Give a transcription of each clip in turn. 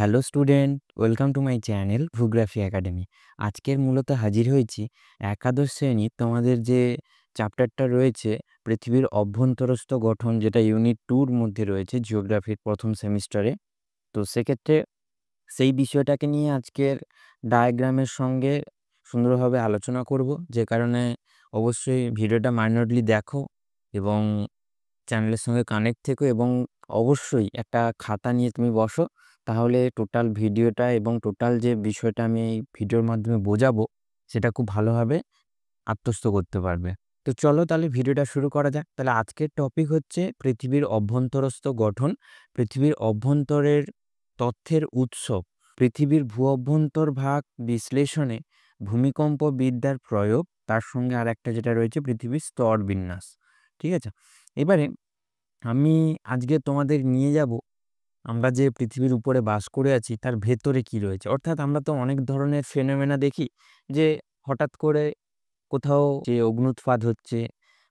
Hello student, welcome to my channel ভূগ্রাফি academy. আজকের মূলত হাজির হয়েছি একাদশ শ্রেণীর তোমাদের যে চ্যাপ্টারটা রয়েছে পৃথিবীর অভ্যন্তরস্থ গঠন, যেটা ইউনিট 2-র মধ্যে রয়েছে জিওগ্রাফির প্রথম সেমিস্টারে। তো সেক্ষেত্রে সেই বিষয়টাকে নিয়ে আজকের ডায়াগ্রামের সঙ্গে সুন্দরভাবে আলোচনা করব, যে কারণে অবশ্যই ভিডিওটা মাইনরলি দেখো এবং চ্যানেলের সঙ্গে কানেক্ট থেকো, এবং অবশ্যই একটা খাতা নিয়ে তুমি বসো। তাহলে টোটাল ভিডিওটা এবং টোটাল যে বিষয়টা আমি এই ভিডিওর মাধ্যমে বোঝাবো সেটা খুব ভালোভাবে আত্মস্থ করতে পারবে। তো চলো তাহলে ভিডিওটা শুরু করা যাক। তাহলে আজকের টপিক হচ্ছে পৃথিবীর অভ্যন্তরস্থ গঠন, পৃথিবীর অভ্যন্তরের তথ্যের উৎস, পৃথিবীর ভূ অভ্যন্তর ভাগ বিশ্লেষণে ভূমিকম্প বিদ্যার প্রয়োগ, তার সঙ্গে আর একটা যেটা রয়েছে পৃথিবীর স্তর বিন্যাস। ঠিক আছে, এবারে আমি আজকে তোমাদের নিয়ে যাব আমরা যে পৃথিবীর উপরে বাস করে আছি তার ভেতরে কি রয়েছে। অর্থাৎ আমরা তো অনেক ধরনের ফেনোমেনা দেখি, যে হঠাৎ করে কোথাও যে অগ্ন্যুৎপাত হচ্ছে,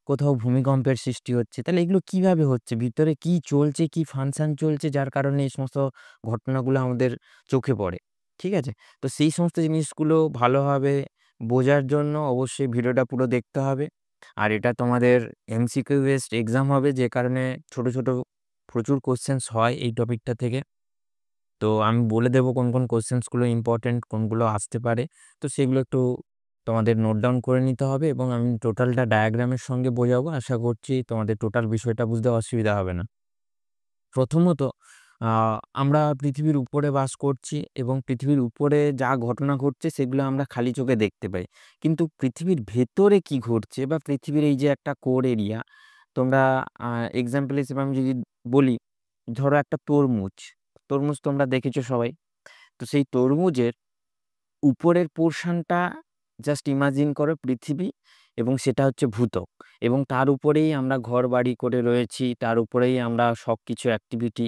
কোথাও ভূমিকম্পের সৃষ্টি হচ্ছে। তাহলে এগুলো কিভাবে হচ্ছে, ভিতরে কি চলছে, কি ফাংশন চলছে, যার কারণে এই সমস্ত ঘটনাগুলো আমাদের চোখে পড়ে। ঠিক আছে, তো সেই সমস্ত জিনিসগুলো ভালোভাবে বোঝার জন্য অবশ্যই ভিডিওটা পুরো দেখতে হবে। আর এটা তোমাদের এমসিকিউ বেসড এক্সাম হবে, যে কারণে ছোট ছোট প্রচুর কোশ্চেন্স হয় এই টপিকটা থেকে। তো আমি বলে দেবো কোন কোন কোশ্চেন্সগুলো ইম্পর্টেন্ট, কোনগুলো আসতে পারে। তো সেগুলো একটু তোমাদের নোট ডাউন করে নিতে হবে, এবং আমি টোটালটা ডায়াগ্রামের সঙ্গে বোঝাবো। আশা করছি তোমাদের টোটাল বিষয়টা বুঝতে অসুবিধা হবে না। প্রথমত, আমরা পৃথিবীর উপরে বাস করছি, এবং পৃথিবীর উপরে যা ঘটনা ঘটছে সেগুলো আমরা খালি চোখে দেখতে পাই। কিন্তু পৃথিবীর ভেতরে কি ঘটছে, বা পৃথিবীর এই যে একটা কোর এরিয়া, তোমরা এক্সাম্পল হিসেবে আমি যদি বলি, ধরো একটা তরমুজ। তরমুজ তোমরা দেখেছো সবাই। তো সেই তরমুজের উপরের পোর্শনটা জাস্ট ইমাজিন করো পৃথিবী, এবং সেটা হচ্ছে ভূত্বক, এবং তার উপরেই আমরা ঘর বাড়ি করে রয়েছি, তার উপরেই আমরা সব কিছু অ্যাক্টিভিটি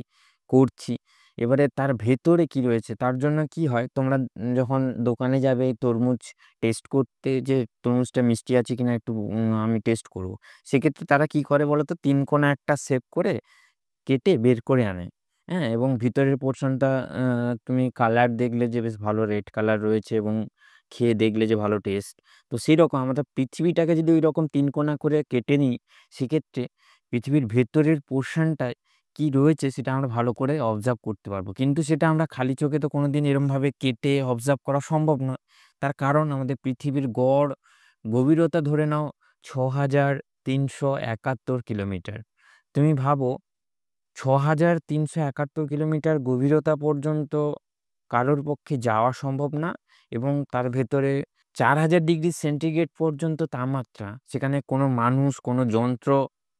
করছি। এবারে তার ভেতরে কি রয়েছে, তার জন্য কি হয়, তোমরা যখন দোকানে যাবে তরমুজ টেস্ট করতে, যে তরমুজটা মিষ্টি আছে কিনা একটু আমি টেস্ট করব, সেক্ষেত্রে তারা কি করে বলো তো, তিন কোণা একটা শেপ করে কেটে বের করে আনে। হ্যাঁ, এবং ভিতরের পোর্শনটা তুমি কালার দেখলে যে বেশ ভালো রেড কালার রয়েছে, এবং খেয়ে দেখলে যে ভালো টেস্ট। তো সেই রকম আমাদের পৃথিবীটাকে যদি ওই রকম তিন কোণা করে কেটে নিই, সেক্ষেত্রে পৃথিবীর ভেতরের পোর্শনটায় কি রয়েছে সেটা আমরা ভালো করে অবজার্ভ করতে পারবো। কিন্তু সেটা আমরা খালি চোখে তো কোনোদিন এরমভাবে কেটে অবজার্ভ করা সম্ভব নয়। তার কারণ আমাদের পৃথিবীর গড় গভীরতা ধরে নাও ৬,৩৭১ কিলোমিটার। তুমি ভাবো, ৬,৩৭১ কিলোমিটার গভীরতা পর্যন্ত কারোর পক্ষে যাওয়া সম্ভব না, এবং তার ভেতরে ৪,০০০ ডিগ্রি সেন্টিগ্রেড পর্যন্ত তাপমাত্রা, সেখানে কোনো মানুষ কোনো যন্ত্র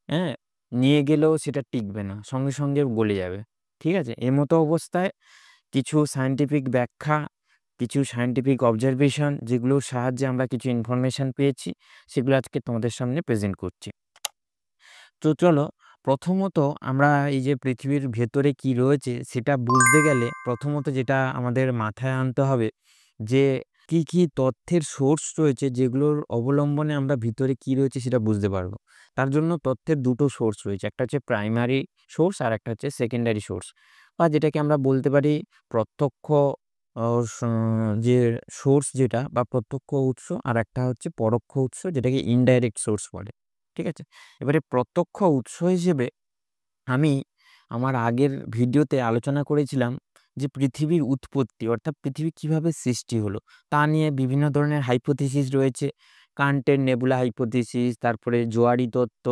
হ্যাঁ নিয়ে গেলেও সেটা টিকবে না, সঙ্গে সঙ্গে গলে যাবে। ঠিক আছে, এর মতো অবস্থায় কিছু সায়েন্টিফিক ব্যাখ্যা, কিছু সায়েন্টিফিক অবজারভেশন, যেগুলোর সাহায্যে আমরা কিছু ইনফরমেশন পেয়েছি, সেগুলো আজকে তোমাদের সামনে প্রেজেন্ট করছি। তো চলো, প্রথমত আমরা এই যে পৃথিবীর ভেতরে কি রয়েছে সেটা বুঝতে গেলে প্রথমত যেটা আমাদের মাথায় আনতে হবে, যে কি কি তথ্যের সোর্স রয়েছে, যেগুলোর অবলম্বনে আমরা ভিতরে কি রয়েছে সেটা বুঝতে পারবো। তার জন্য তথ্যের দুটো সোর্স রয়েছে, একটা হচ্ছে প্রাইমারি সোর্স আর একটা হচ্ছে সেকেন্ডারি সোর্স, বা যেটাকে আমরা বলতে পারি প্রত্যক্ষ যে সোর্স যেটা, বা প্রত্যক্ষ উৎস, আর একটা হচ্ছে পরোক্ষ উৎস, যেটাকে ইনডাইরেক্ট সোর্স বলে। ঠিক আছে, এবারে প্রত্যক্ষ উৎস হিসেবে আমি আমার আগের ভিডিওতে আলোচনা করেছিলাম যে পৃথিবীর উৎপত্তি, অর্থাৎ পৃথিবী কিভাবে সৃষ্টি হলো তা নিয়ে বিভিন্ন ধরনের হাইপোথিসিস রয়েছে। কান্টের নেবুলা হাইপোথিসিস, তারপরে জোয়ারি তত্ত্ব,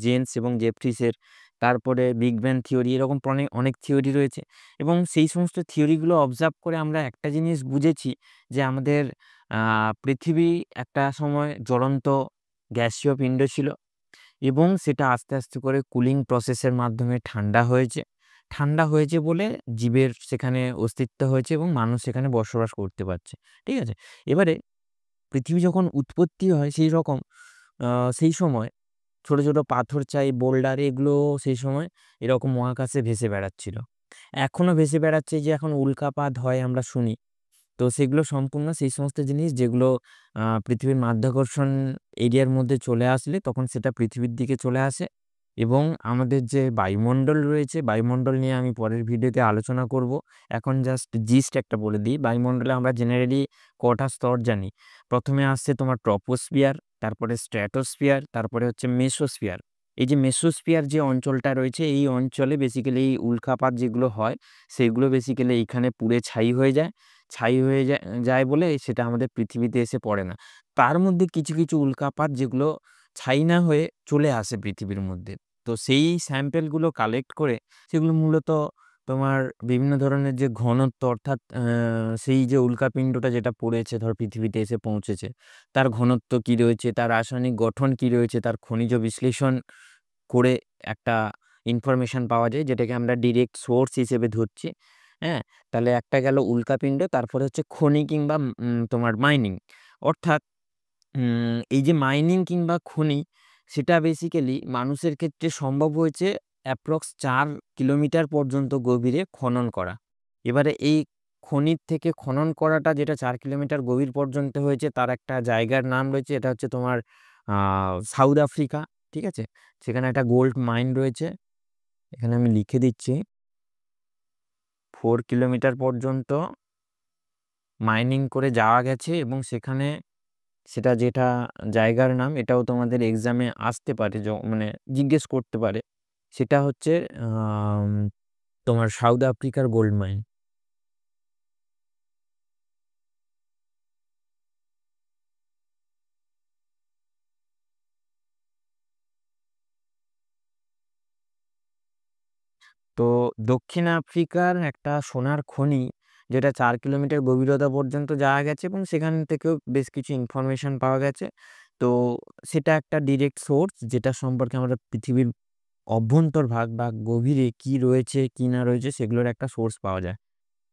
জেন্স এবং জেফ্রিসের, তারপরে বিগ ব্যাং থিওরি, এরকম অনেক অনেক থিওরি রয়েছে। এবং সেই সমস্ত থিওরিগুলো অবজার্ভ করে আমরা একটা জিনিস বুঝেছি, যে আমাদের পৃথিবী একটা সময় জ্বলন্ত গ্যাসীয় পিণ্ড ছিল, এবং সেটা আস্তে আস্তে করে কুলিং প্রসেসের মাধ্যমে ঠান্ডা হয়েছে। ঠান্ডা হয়েছে বলে জীবের সেখানে অস্তিত্ব হয়েছে, এবং মানুষ সেখানে বসবাস করতে পারছে। ঠিক আছে, এবারে পৃথিবী যখন উৎপত্তি হয় সেই রকম সেই সময় ছোট ছোট পাথর চাই, বোল্ডার, এগুলো সেই সময় এরকম মহাকাশে ভেসে বেড়াচ্ছিল। এখনো ভেসে বেড়াচ্ছে, যে এখন উল্কাপাত হয় আমরা শুনি। তো সেগুলো সম্পূর্ণ সেই সমস্ত জিনিস যেগুলো পৃথিবীর মাধ্যাকর্ষণ এরিয়ার মধ্যে চলে আসলে তখন সেটা পৃথিবীর দিকে চলে আসে, এবং আমাদের যে বায়ুমণ্ডল রয়েছে, বায়ুমণ্ডল নিয়ে আমি পরের ভিডিওতে আলোচনা করব। এখন জাস্ট জিস্ট একটা বলে দিই। বায়ুমণ্ডলে আমরা জেনারেলি কটা স্তর জানি। প্রথমে আসছে তোমার ট্রপোস্ফিয়ার, তারপরে স্ট্র্যাটোস্ফিয়ার, তারপরে হচ্ছে মেসোস্ফিয়ার। এই যে মেসোস্ফিয়ার যে অঞ্চলটা রয়েছে, এই অঞ্চলে বেসিক্যালি এই উল্কাপাত যেগুলো হয় সেগুলো বেসিক্যালি এইখানে পুড়ে ছাই হয়ে যায়। ছাই হয়ে যায় বলে সেটা আমাদের পৃথিবীতে এসে পড়ে না। তার মধ্যে কিছু কিছু উল্কাপাত যেগুলো ছাই না হয়ে চলে আসে পৃথিবীর মধ্যে। তো সেই স্যাম্পেলগুলো কালেক্ট করে সেগুলো মূলত তোমার বিভিন্ন ধরনের যে ঘনত্ব, অর্থাৎ সেই যে উল্কাপিণ্ডটা যেটা পড়েছে ধর পৃথিবীতে এসে পৌঁছেছে, তার ঘনত্ব কি রয়েছে, তার রাসায়নিক গঠন কি রয়েছে, তার খনিজ বিশ্লেষণ করে একটা ইনফরমেশন পাওয়া যায়, যেটাকে আমরা ডিরেক্ট সোর্স হিসেবে ধরছি। হ্যাঁ, তাহলে একটা গেল উল্কাপিণ্ড, তারপরে হচ্ছে খনি কিংবা তোমার মাইনিং। অর্থাৎ এই যে মাইনিং কিংবা খনি, সেটা বেসিক্যালি মানুষের ক্ষেত্রে সম্ভব হয়েছে অ্যাপ্রক্স 4 কিলোমিটার পর্যন্ত গভীরে খনন করা। এবারে এই খনির থেকে খনন করাটা যেটা 4 কিলোমিটার গভীর পর্যন্ত হয়েছে, তার একটা জায়গার নাম রয়েছে, এটা হচ্ছে তোমার সাউথ আফ্রিকা। ঠিক আছে, সেখানে একটা গোল্ড মাইন রয়েছে, এখানে আমি লিখে দিচ্ছি। 4 কিলোমিটার পর্যন্ত মাইনিং করে যাওয়া গেছে এবং সেখানে সেটা যেটা জায়গার নাম, এটাও তোমাদের এক্সামে আসতে পারে, মানে জিজ্ঞেস করতে পারে। সেটা হচ্ছে তোমার সাউথ আফ্রিকার গোল্ড মাইন। তো দক্ষিণ আফ্রিকার একটা সোনার খনি, যেটা 4 কিলোমিটার গভীরতা পর্যন্ত যাওয়া গেছে এবং সেখান থেকেও বেশ কিছু ইনফরমেশন পাওয়া গেছে। তো সেটা একটা ডিরেক্ট সোর্স, যেটা সম্পর্কে আমরা পৃথিবীর অভ্যন্তরভাগ বা গভীরে কি রয়েছে কি না রয়েছে সেগুলোর একটা সোর্স পাওয়া যায়।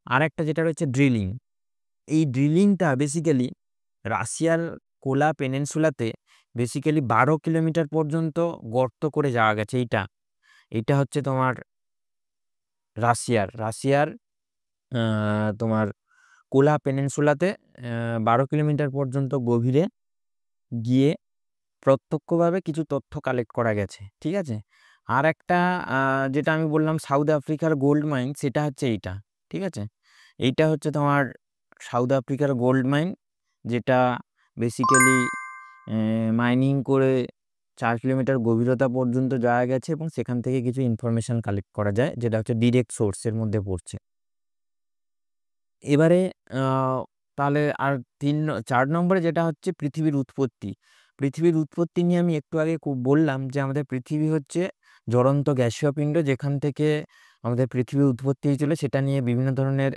আর একটা যেটা রয়েছে ড্রিলিং। এই ড্রিলিংটা বেসিক্যালি রাশিয়ার কোলা পেনিনসুলাতে বেসিক্যালি 12 কিলোমিটার পর্যন্ত গর্ত করে যাওয়া গেছে। এইটা এইটা হচ্ছে তোমার রাশিয়ার তোমার কোলা পেনিনসুলাতে 12 কিলোমিটার পর্যন্ত গভীরে গিয়ে প্রত্যক্ষভাবে কিছু তথ্য কালেক্ট করা গেছে। ঠিক আছে, আর একটা যেটা আমি বললাম সাউথ আফ্রিকার গোল্ড মাইন, সেটা হচ্ছে এইটা। ঠিক আছে, এইটা হচ্ছে তোমার সাউথ আফ্রিকার গোল্ড মাইন, যেটা বেসিক্যালি মাইনিং করে 4 কিলোমিটার গভীরতা পর্যন্ত যাওয়া গেছে এবং সেখান থেকে কিছু ইনফরমেশন কালেক্ট করা যায়, যেটা হচ্ছে ডিরেক্ট সোর্সের মধ্যে পড়ছে। এবারে তাহলে আর 4 নম্বরে যেটা হচ্ছে পৃথিবীর উৎপত্তি। পৃথিবীর উৎপত্তি নিয়ে আমি একটু আগে বললাম যে আমাদের পৃথিবী হচ্ছে জ্বলন্ত গ্যাসীয় পিণ্ড, যেখান থেকে আমাদের পৃথিবীর উৎপত্তি হয়েছিল। সেটা নিয়ে বিভিন্ন ধরনের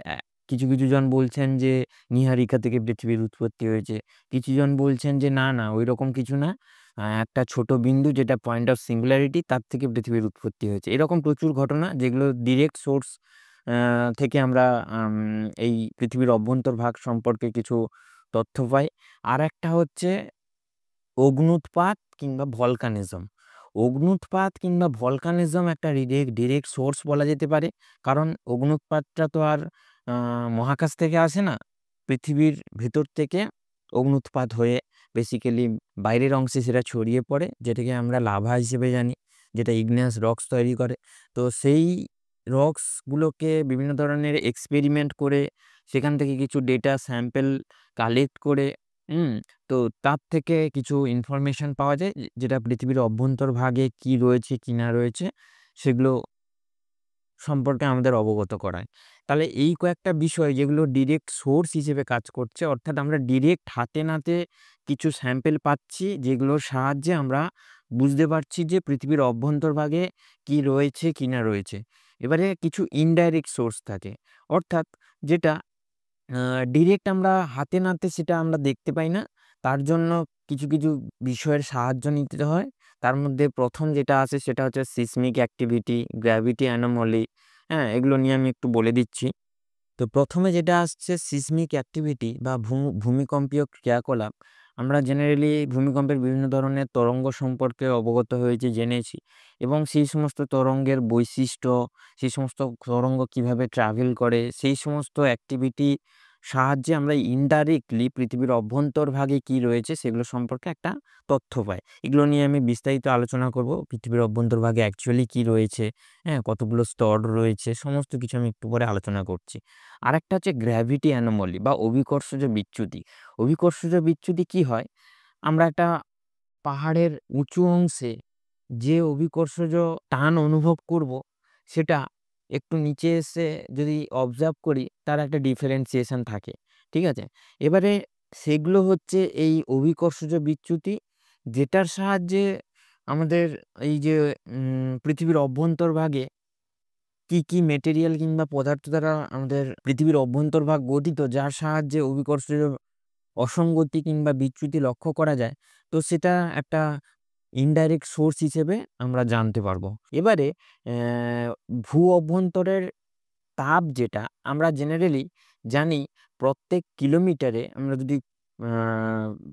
কিছু কিছু জন বলছেন যে নীহারিকা থেকে পৃথিবীর উৎপত্তি হয়েছে, কিছু জন বলছেন যে না না ওই রকম কিছু না, একটা ছোট বিন্দু যেটা পয়েন্ট অফ সিঙ্গুলারিটি, তার থেকে পৃথিবীর উৎপত্তি হয়েছে। এরকম প্রচুর ঘটনা যেগুলো ডিরেক্ট সোর্স থেকে আমরা এই পৃথিবীর অভ্যন্তরভাগ সম্পর্কে কিছু তথ্য পাই। আর একটা হচ্ছে অগ্নুৎপাত কিংবা ভলকানিজম। অগ্নুৎপাত কিংবা ভলকানিজম একটা ডিরেক্ট সোর্স বলা যেতে পারে, কারণ অগ্নুৎপাতটা তো আর মহাকাশ থেকে আসে না, পৃথিবীর ভেতর থেকে অগ্নুৎপাত হয়ে বেসিক্যালি বাইরের অংশে সেটা ছড়িয়ে পড়ে, যেটাকে আমরা লাভা হিসেবে জানি, যেটা ইগনিয়াস রক্স তৈরি করে। তো সেই রক্সগুলোকে বিভিন্ন ধরনের এক্সপেরিমেন্ট করে সেখান থেকে কিছু ডেটা স্যাম্পেল কালেক্ট করে তো তার থেকে কিছু ইনফরমেশন পাওয়া যায়, যেটা পৃথিবীর অভ্যন্তরভাগে কি রয়েছে কি না রয়েছে সেগুলো সম্পর্কে আমাদের অবগত করায়। তাহলে এই কয়েকটা বিষয় যেগুলো ডিরেক্ট সোর্স হিসেবে কাজ করছে, অর্থাৎ আমরা ডিরেক্ট হাতে নাতে কিছু স্যাম্পেল পাচ্ছি, যেগুলোর সাহায্যে আমরা বুঝতে পারছি যে পৃথিবীর অভ্যন্তরভাগে কি রয়েছে কি না রয়েছে। এবারে কিছু ইনডাইরেক্ট সোর্স থাকে, অর্থাৎ যেটা ডিরেক্ট আমরা হাতে নাতে সেটা আমরা দেখতে পাই না, তার জন্য কিছু কিছু বিষয়ের সাহায্য নিতে হয়। তার মধ্যে প্রথম যেটা আছে সেটা হচ্ছে সিসমিক অ্যাক্টিভিটি, গ্র্যাভিটি অ্যানোমলি। হ্যাঁ, এগুলো নিয়ে আমি একটু বলে দিচ্ছি। তো প্রথমে যেটা আসছে সিসমিক অ্যাক্টিভিটি বা ভূমিকম্পীয় ক্রিয়াকলাপ। আমরা জেনারেলি ভূমিকম্পের বিভিন্ন ধরনের তরঙ্গ সম্পর্কে অবগত হয়েছি, জেনেছি, এবং সেই সমস্ত তরঙ্গের বৈশিষ্ট্য, সেই সমস্ত তরঙ্গ কিভাবে ট্রাভেল করে, সেই সমস্ত অ্যাক্টিভিটি সাহায্যে আমরা ইনডাইরেক্টলি পৃথিবীর অভ্যন্তরভাগে কি রয়েছে সেগুলো সম্পর্কে একটা তথ্য পাই। এগুলো নিয়ে আমি বিস্তারিত আলোচনা করব। পৃথিবীর অভ্যন্তরভাগে অ্যাকচুয়ালি কি রয়েছে, হ্যাঁ, কতগুলো স্তর রয়েছে, সমস্ত কিছু আমি একটু পরে আলোচনা করছি। আরেকটা হচ্ছে গ্র্যাভিটি অ্যানোমালি বা অভিকর্ষজ বিচ্যুতি। অভিকর্ষজ বিচ্যুতি কি হয়? আমরা একটা পাহাড়ের উঁচু অংশে যে অভিকর্ষজ টান অনুভব করব, সেটা একটু নিচে এসে যদি অবজার্ভ করি, তার একটা ডিফারেন্সিয়েশন থাকে। ঠিক আছে? এবারে সেগুলো হচ্ছে এই অভিকর্ষজ বিচ্যুতি, যেটার সাহায্যে আমাদের এই যে পৃথিবীর অভ্যন্তরভাগে কি কি মেটেরিয়াল কিংবা পদার্থ দ্বারা আমাদের পৃথিবীর অভ্যন্তরভাগ গঠিত, যার সাহায্যে অভিকর্ষজ অসঙ্গতি কিংবা বিচ্যুতি লক্ষ্য করা যায়। তো সেটা একটা ইনডাইরেক্ট সোর্স হিসেবে আমরা জানতে পারবো। এবারে ভূ অভ্যন্তরের তাপ যেটা আমরা জেনারেলি জানি, প্রত্যেক কিলোমিটারে আমরা যদি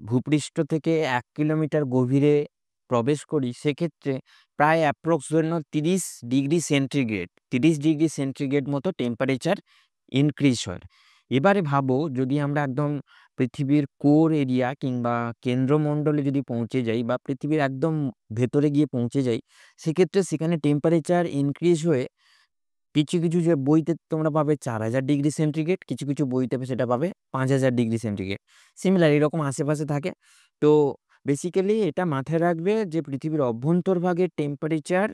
ভূপৃষ্ঠ থেকে 1 কিলোমিটার গভীরে প্রবেশ করি, সেক্ষেত্রে প্রায় অ্যাপ্রক্স ধরে নাও 30 ডিগ্রি সেন্টিগ্রেড মতো টেম্পারেচার ইনক্রিজ হয়। এবারে ভাবো, যদি আমরা একদম পৃথিবীর কোর এরিয়া কিংবা কেন্দ্রমণ্ডলে যদি পৌঁছে যাই বা পৃথিবীর একদম ভেতরে গিয়ে পৌঁছে যাই, সেক্ষেত্রে সেখানে টেম্পারেচার ইনক্রিজ হয়ে কিছু কিছু যে বইতে তোমরা পাবে 4000 ডিগ্রি সেন্টিগ্রেড, কিছু কিছু বইতে সেটা পাবে 5000 ডিগ্রি সেন্টিগ্রেড। সিমিলার এরকম আশেপাশে থাকে। তো বেসিক্যালি এটা মাথায় রাখবে যে পৃথিবীর অভ্যন্তরভাগের টেম্পারেচার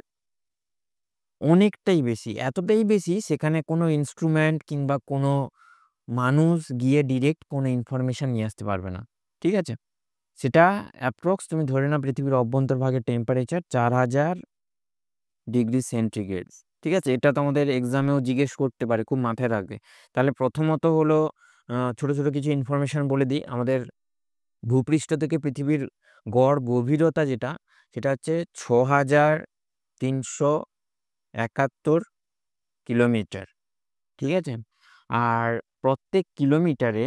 অনেকটাই বেশি, এতটাই বেশি সেখানে কোনো ইনস্ট্রুমেন্ট কিংবা কোনো মানুষ গিয়ে ডিরেক্ট কোনো ইনফরমেশন নিয়ে আসতে পারবে না। ঠিক আছে? সেটা অ্যাপ্রক্স তুমি ধরে নাও পৃথিবীর অভ্যন্তরভাগের টেম্পারেচার 4000 ডিগ্রি সেন্টিগ্রেড। ঠিক আছে? এটা তোমাদের এক্সামেও জিজ্ঞেস করতে পারে, খুব মাথায় রাখবে। তাহলে প্রথমত হলো ছোট ছোট কিছু ইনফরমেশন বলে দিই। আমাদের ভূপৃষ্ঠ থেকে পৃথিবীর গড় গভীরতা যেটা, সেটা হচ্ছে 6371 কিলোমিটার। ঠিক আছে? আর প্রত্যেক কিলোমিটারে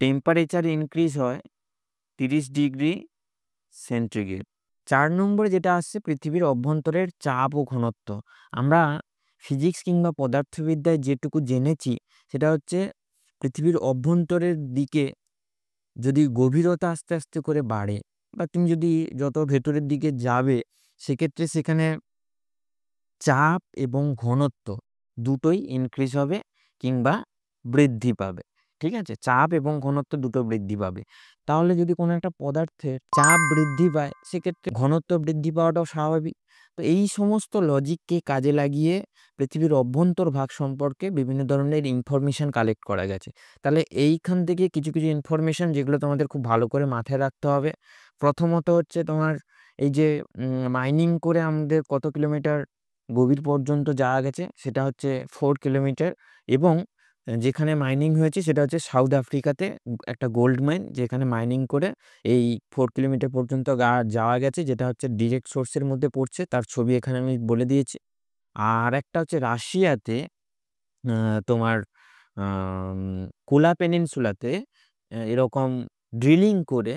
টেম্পারেচার ইনক্রিজ হয় 30 ডিগ্রি সেন্টিগ্রেড। 4 নম্বরে যেটা আসছে পৃথিবীর অভ্যন্তরের চাপ ও ঘনত্ব। আমরা ফিজিক্স কিংবা পদার্থবিদ্যায় যেটুকু জেনেছি, সেটা হচ্ছে পৃথিবীর অভ্যন্তরের দিকে যদি গভীরতা আস্তে আস্তে করে বাড়ে বা তুমি যদি যত ভেতরের দিকে যাবে, সেক্ষেত্রে সেখানে চাপ এবং ঘনত্ব দুটোই ইনক্রিজ হবে কিংবা বৃদ্ধি পাবে। ঠিক আছে? চাপ এবং ঘনত্ব দুটো বৃদ্ধি পাবে। তাহলে যদি কোনো একটা পদার্থের চাপ বৃদ্ধি পায়, সেক্ষেত্রে ঘনত্ব বৃদ্ধি পাওয়াটাও স্বাভাবিক। তো এই সমস্ত লজিককে কাজে লাগিয়ে পৃথিবীর অভ্যন্তরভাগ সম্পর্কে বিভিন্ন ধরনের ইনফরমেশন কালেক্ট করা গেছে। তাহলে এইখান থেকে কিছু কিছু ইনফরমেশন যেগুলো তোমাদের খুব ভালো করে মাথায় রাখতে হবে। প্রথমত হচ্ছে তোমার এই যে মাইনিং করে আমাদের কত কিলোমিটার গভীর পর্যন্ত যাওয়া গেছে, সেটা হচ্ছে 4 কিলোমিটার। এবং যেখানে মাইনিং হয়েছে সেটা হচ্ছে সাউথ আফ্রিকাতে একটা গোল্ড মাইন, যেখানে মাইনিং করে এই 4 কিলোমিটার পর্যন্ত যাওয়া গেছে, যেটা হচ্ছে ডিরেক্ট সোর্সের মধ্যে পড়ছে। তার ছবি এখানে আমি বলে দিয়েছি। আর একটা হচ্ছে রাশিয়াতে তোমার কোলা পেনিনসুলাতে এরকম ড্রিলিং করে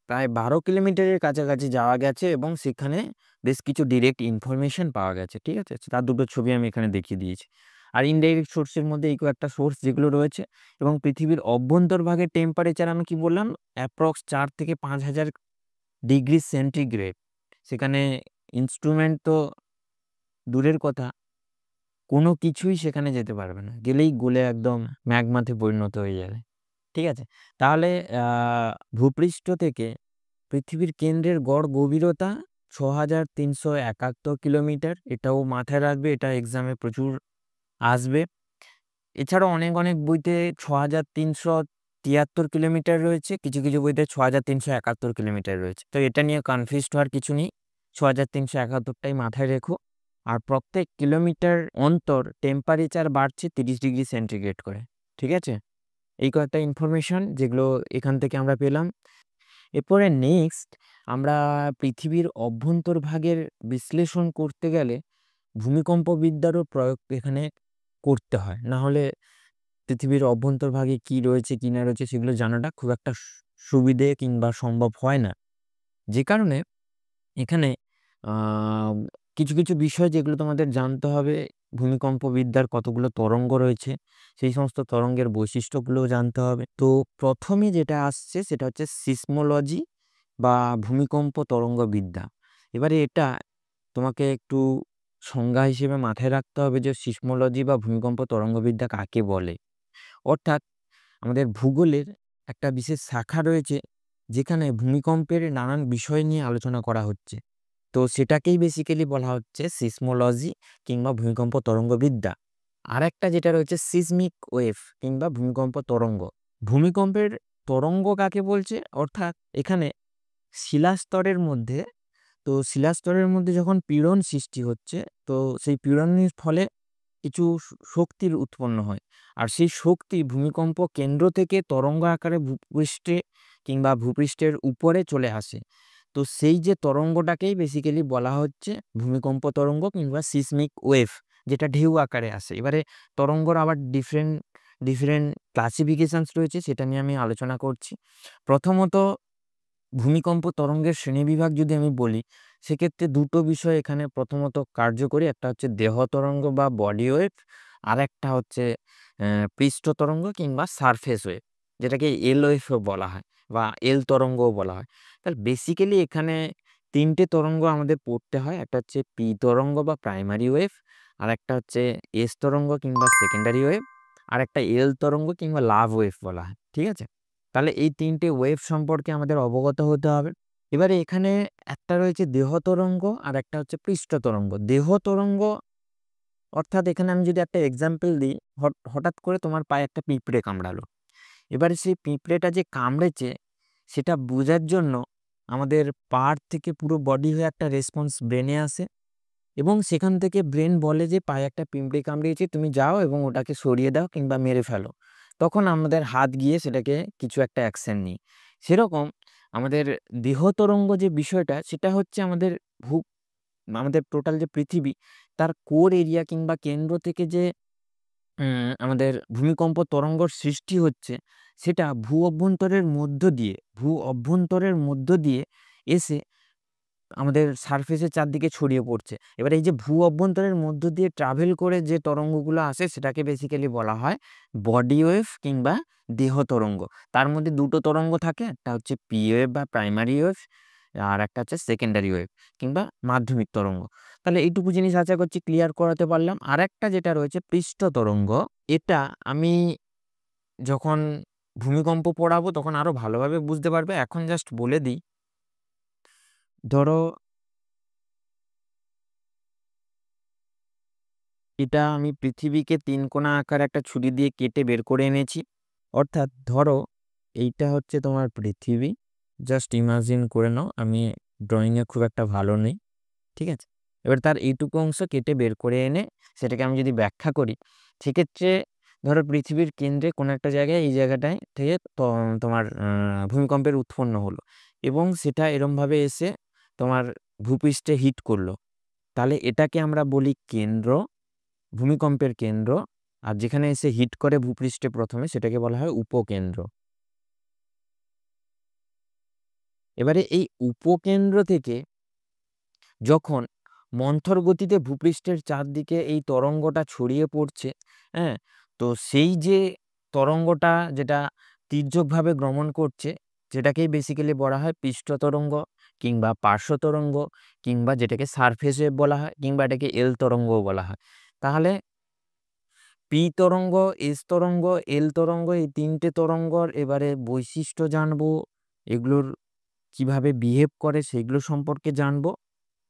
প্রায় 12 কিলোমিটারের কাছাকাছি যাওয়া গেছে এবং সেখানে বেশ কিছু ডিরেক্ট ইনফরমেশন পাওয়া গেছে। ঠিক আছে? তার দুটো ছবি আমি এখানে দেখিয়ে দিয়েছি। আর ইনডাইরেক্ট সোর্সের মধ্যে এই কয়েকটা সোর্স যেগুলো রয়েছে। এবং পৃথিবীর অভ্যন্তরভাগের টেম্পারেচার আমি কি বললাম, অ্যাপ্রক্স 4 থেকে 5000 ডিগ্রি সেন্টিগ্রেড। সেখানে ইনস্ট্রুমেন্ট তো দূরের কথা, কোনো কিছুই সেখানে যেতে পারবে না, গেলেই গলে একদম ম্যাগমাতে পরিণত হয়ে যাবে। ঠিক আছে? তাহলে ভূপৃষ্ঠ থেকে পৃথিবীর কেন্দ্রের গড় গভীরতা 6371 কিলোমিটার। এটাও মাথায় রাখবে, এটা এক্সামে প্রচুর আসবে। এছাড়াও অনেক অনেক বইতে 6373 কিলোমিটার রয়েছে, কিছু কিছু বইতে 6371 কিলোমিটার রয়েছে। তো এটা নিয়ে কনফিউজড হওয়ার কিছু নেই, 6371টাই মাথায় রেখো। আর প্রত্যেক কিলোমিটার অন্তর টেম্পারেচার বাড়ছে 30 ডিগ্রি সেন্টিগ্রেড করে। ঠিক আছে? এই কয়েকটা ইনফরমেশন যেগুলো এখান থেকে আমরা পেলাম। এরপরে নেক্সট আমরা পৃথিবীর অভ্যন্তরভাগের বিশ্লেষণ করতে গেলে ভূমিকম্পবিদ্যারও প্রয়োগ এখানে করতে হয়। না হলে পৃথিবীর অভ্যন্তরভাগে কি রয়েছে কি না রয়েছে সেগুলো জানাটা খুব একটা সুবিধে কিংবা সম্ভব হয় না। যে কারণে এখানে কিছু কিছু বিষয় যেগুলো তোমাদের জানতে হবে ভূমিকম্পবিদ্যার কতগুলো তরঙ্গ রয়েছে, সেই সমস্ত তরঙ্গের বৈশিষ্ট্যগুলোও জানতে হবে। তো প্রথমে যেটা আসছে সেটা হচ্ছে সিসমোলজি বা ভূমিকম্প তরঙ্গবিদ্যা। এবারে এটা তোমাকে একটু সংজ্ঞা হিসেবে মাথায় রাখতে হবে যে সিসমোলজি বা ভূমিকম্প তরঙ্গবিদ্যা কাকে বলে। অর্থাৎ আমাদের ভূগোলের একটা বিশেষ শাখা রয়েছে যেখানে ভূমিকম্পের নানান বিষয় নিয়ে আলোচনা করা হচ্ছে। তো সেটাকেই বেসিক্যালি বলা হচ্ছে সিসমোলজি কিংবা ভূমিকম্প তরঙ্গবিদ্যা। আর একটা যেটা রয়েছে সিসমিক ওয়েভ কিংবা ভূমিকম্প তরঙ্গ। ভূমিকম্পের তরঙ্গ কাকে বলছে? অর্থাৎ এখানে শিলাস্তরের মধ্যে, তো শিলাস্তরের মধ্যে যখন পীড়ন সৃষ্টি হচ্ছে, তো সেই পীড়নের ফলে কিছু শক্তির উৎপন্ন হয়। আর সেই শক্তি ভূমিকম্প কেন্দ্র থেকে তরঙ্গ আকারে ভূপৃষ্ঠে কিংবা ভূপৃষ্ঠের উপরে চলে আসে। তো সেই যে তরঙ্গটাকেই বেসিক্যালি বলা হচ্ছে ভূমিকম্প তরঙ্গ কিংবা সিসমিক ওয়েভ, যেটা ঢেউ আকারে আসে। এবারে তরঙ্গর আবার ডিফারেন্ট ডিফারেন্ট ক্লাসিফিকেশনস রয়েছে, সেটা নিয়ে আমি আলোচনা করছি। প্রথমত ভূমিকম্প তরঙ্গের শ্রেণীবিভাগ যদি আমি বলি, সেক্ষেত্রে দুটো বিষয় এখানে প্রথমত কার্যকরী। একটা হচ্ছে দেহ তরঙ্গ বা বডি ওয়েভ, আর একটা হচ্ছে পৃষ্ঠ তরঙ্গ কিংবা সারফেস ওয়েভ, যেটাকে এল ওয়েভও বলা হয় বা এল তরঙ্গও বলা হয়। তাহলে বেসিক্যালি এখানে তিনটে তরঙ্গ আমাদের পড়তে হয়। একটা হচ্ছে পি তরঙ্গ বা প্রাইমারি ওয়েভ, আর একটা হচ্ছে এস তরঙ্গ কিংবা সেকেন্ডারি ওয়েভ, আর একটা এল তরঙ্গ কিংবা লাভ ওয়েভ বলা হয়। ঠিক আছে, তাহলে এই তিনটে ওয়েভ সম্পর্কে আমাদের অবগত হতে হবে। এবারে এখানে একটা রয়েছে দেহ তরঙ্গ আর একটা হচ্ছে পৃষ্ঠ তরঙ্গ। দেহ তরঙ্গ অর্থাৎ এখানে আমি যদি একটা এক্সাম্পল দিই, হঠাৎ করে তোমার পায়ে একটা পিঁপড়ে কামড়ালো। এবারে সেই পিঁপড়েটা যে কামড়েছে সেটা বোঝার জন্য আমাদের পার থেকে পুরো বডি হয়ে একটা রেসপন্স ব্রেনে আসে, এবং সেখান থেকে ব্রেন বলে যে পায়ে একটা পিঁপড়ে কামড়িয়েছে, তুমি যাও এবং ওটাকে সরিয়ে দাও কিংবা মেরে ফেলো। তখন আমাদের হাত গিয়ে সেটাকে কিছু একটা অ্যাকশন নিই। সেরকম আমাদের দেহ তরঙ্গ যে বিষয়টা, সেটা হচ্ছে আমাদের টোটাল যে পৃথিবী, তার কোর এরিয়া কিংবা কেন্দ্র থেকে যে আমাদের ভূমিকম্প তরঙ্গর সৃষ্টি হচ্ছে, সেটা ভূ অভ্যন্তরের মধ্য দিয়ে এসে আমাদের সারফেসের চারদিকে ছড়িয়ে পড়ছে। এবার এই যে ভূ অভ্যন্তরের মধ্য দিয়ে ট্রাভেল করে যে তরঙ্গগুলো আসে, সেটাকে বেসিক্যালি বলা হয় বডি ওয়েভ কিংবা দেহ তরঙ্গ। তার মধ্যে দুটো তরঙ্গ থাকে, একটা হচ্ছে পি ওয়েভ বা প্রাইমারি ওয়েভ, আর একটা হচ্ছে সেকেন্ডারি ওয়েভ কিংবা মাধ্যমিক তরঙ্গ। তাহলে এইটুকু জিনিস আশা করছি ক্লিয়ার করাতে পারলাম। আর একটা যেটা রয়েছে পৃষ্ঠ তরঙ্গ, এটা আমি যখন ভূমিকম্প পড়াবো তখন আরো ভালোভাবে বুঝতে পারবে। এখন জাস্ট বলে দিই, ধরো এটা আমি পৃথিবীকে তিন কোণা আকারে একটা ছুরি দিয়ে কেটে বের করে এনেছি। অর্থাৎ ধরো এইটা হচ্ছে তোমার পৃথিবী, জাস্ট ইমাজিন করে নাও। আমি ড্রয়িংয়ে খুব একটা ভালো নেই, ঠিক আছে। এবার তার এইটুকু অংশ কেটে বের করে এনে সেটাকে আমি যদি ব্যাখ্যা করি, সেক্ষেত্রে ধরো পৃথিবীর কেন্দ্রে কোনো একটা জায়গায়, এই জায়গাটায় থেকে তোমার ভূমিকম্পের উৎপন্ন হলো, এবং সেটা এরমভাবে এসে তোমার ভূপৃষ্ঠে হিট করলো। তাহলে এটাকে আমরা বলি কেন্দ্র, ভূমিকম্পের কেন্দ্র। আর যেখানে এসে হিট করে ভূপৃষ্ঠে প্রথমে, সেটাকে বলা হয় উপকেন্দ্র। এবারে এই উপকেন্দ্র থেকে যখন মন্থর গতিতে ভূপৃষ্ঠের চারদিকে এই তরঙ্গটা ছড়িয়ে পড়ছে, হ্যাঁ, তো সেই যে তরঙ্গটা যেটা তির্যকভাবে ভ্রমণ করছে, যেটাকেই বেসিক্যালি বলা হয় পৃষ্ঠ তরঙ্গ কিংবা পার্শ্ব তরঙ্গ, কিংবা যেটাকে সারফেস ওয়েভ বলা হয়, কিংবা এটাকে এল তরঙ্গও বলা হয়। তাহলে পি তরঙ্গ, এস তরঙ্গ, এল তরঙ্গ, এই তিনটে তরঙ্গর এবারে বৈশিষ্ট্য জানবো, এগুলোর কিভাবে বিহেভ করে সেগুলো সম্পর্কে জানবো।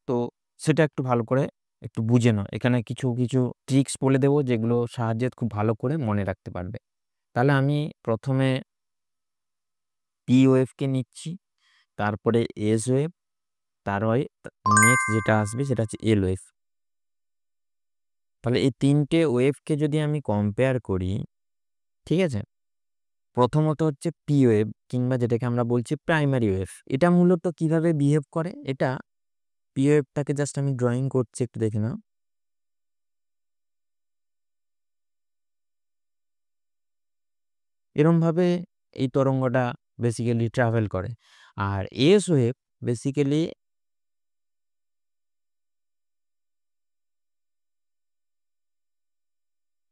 তো সেটা একটু ভালো করে একটু বুঝে নাও। এখানে কিছু কিছু ট্রিক্স বলে দেবো, যেগুলো সাহায্যে খুব ভালো করে মনে রাখতে পারবে। তাহলে আমি প্রথমে পি ওয়েভকে নিচ্ছি, তারপরে এস ওয়েভ, তারপরে নেক্সট যেটা আসবে সেটা হচ্ছে এল ওয়েভ। তাহলে এই তিনটে ওয়েভকে যদি আমি কম্পেয়ার করি, ঠিক আছে, প্রথমত হচ্ছে পি ওয়েভ কিংবা যেটাকে আমরা বলছি প্রাইমারি ওয়েভ। এটা মূলত কিভাবে বিহেভ করে, এটা পি ওয়েভটাকে জাস্ট আমি ড্রয়িং করছি, একটু দেখে নাও। এরমভাবে এই তরঙ্গটা বেসিক্যালি ট্রাভেল করে। আর এস ওয়েভ বেসিক্যালি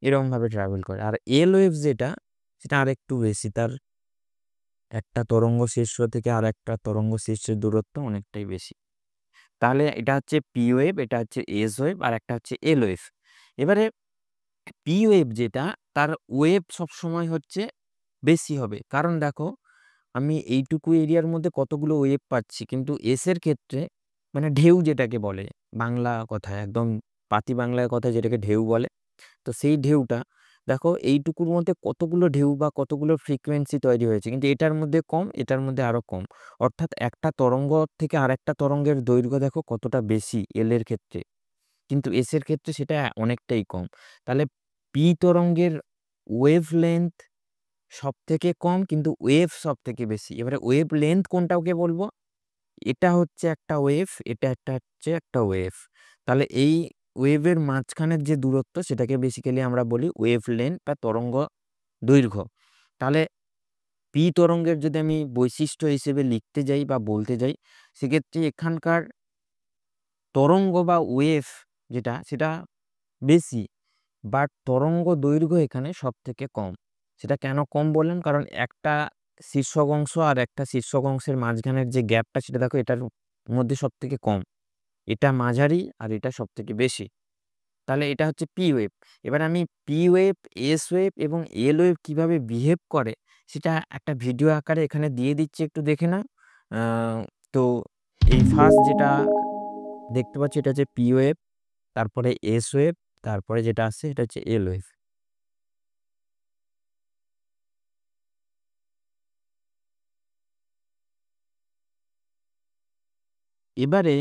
এরকমভাবে ট্রাভেল করে। আর এল ওয়েভ যেটা, সেটা আরেকটু বেশি, তার একটা তরঙ্গ শীর্ষ থেকে আর একটা তরঙ্গ শীর্ষের দূরত্ব অনেকটাই বেশি। তাহলে এটা হচ্ছে পি ওয়েভ, এটা হচ্ছে এস ওয়েভ, আর একটা হচ্ছে এল ওয়েভ। এবারে পি ওয়েভ যেটা, তার ওয়েভ সবসময় হচ্ছে বেশি হবে, কারণ দেখো আমি এইটুকু এরিয়ার মধ্যে কতগুলো ওয়েভ পাচ্ছি, কিন্তু এস এর ক্ষেত্রে মানে ঢেউ যেটাকে বলে, বাংলা কথায় একদম পাতি বাংলার কথায় যেটাকে ঢেউ বলে, তো সেই ঢেউটা দেখো এইটুকুর মধ্যে কতগুলো ঢেউ বা কতগুলো ফ্রিকোয়েন্সি তৈরি হয়েছে, কিন্তু এটার মধ্যে কম, এটার মধ্যে আরো কম। অর্থাৎ একটা তরঙ্গ থেকে আরেকটা তরঙ্গের দৈর্ঘ্য দেখো কতটা বেশি এল এর ক্ষেত্রে, কিন্তু এস এর ক্ষেত্রে সেটা অনেকটাই কম। তাহলে পি তরঙ্গের ওয়েভ লেন্থ সব থেকে কম, কিন্তু ওয়েভ সব থেকে বেশি। এবারে ওয়েভ লেন্থ কোনটা ওকে বলবো, এটা হচ্ছে একটা ওয়েভ, এটা একটা হচ্ছে একটা ওয়েভ। তাহলে এই ওয়েভের মাঝখানের যে দূরত্ব সেটাকে বেসিক্যালি আমরা বলি ওয়েভ লেন্থ বা তরঙ্গ দৈর্ঘ্য। তাহলে পি তরঙ্গের যদি আমি বৈশিষ্ট্য হিসেবে লিখতে যাই বা বলতে যাই, সেক্ষেত্রে এখানকার তরঙ্গ বা ওয়েভ যেটা, সেটা বেশি, বাট তরঙ্গ দৈর্ঘ্য এখানে সব থেকে কম। সেটা কেন কম বললেন, কারণ একটা শীর্ষক অংশ আর একটা শীর্ষক অংশের মাঝখানের যে গ্যাপটা, সেটা দেখো এটার মধ্যে সব থেকে কম, এটা মাঝারি আর এটা সব থেকে বেশি। তাহলে এটা হচ্ছে পি ওয়েভ। এবার আমি পি ওয়েভ, এস ওয়েভ এবং এল ওয়েভ কীভাবে বিহেভ করে সেটা একটা ভিডিও আকারে এখানে দিয়ে দিচ্ছি, একটু দেখে না। তো এই ফার্স্ট যেটা দেখতে পাচ্ছি এটা হচ্ছে পি ওয়েভ, তারপরে এস ওয়েভ, তারপরে যেটা আসছে এটা হচ্ছে এল ওয়েভ। এবারে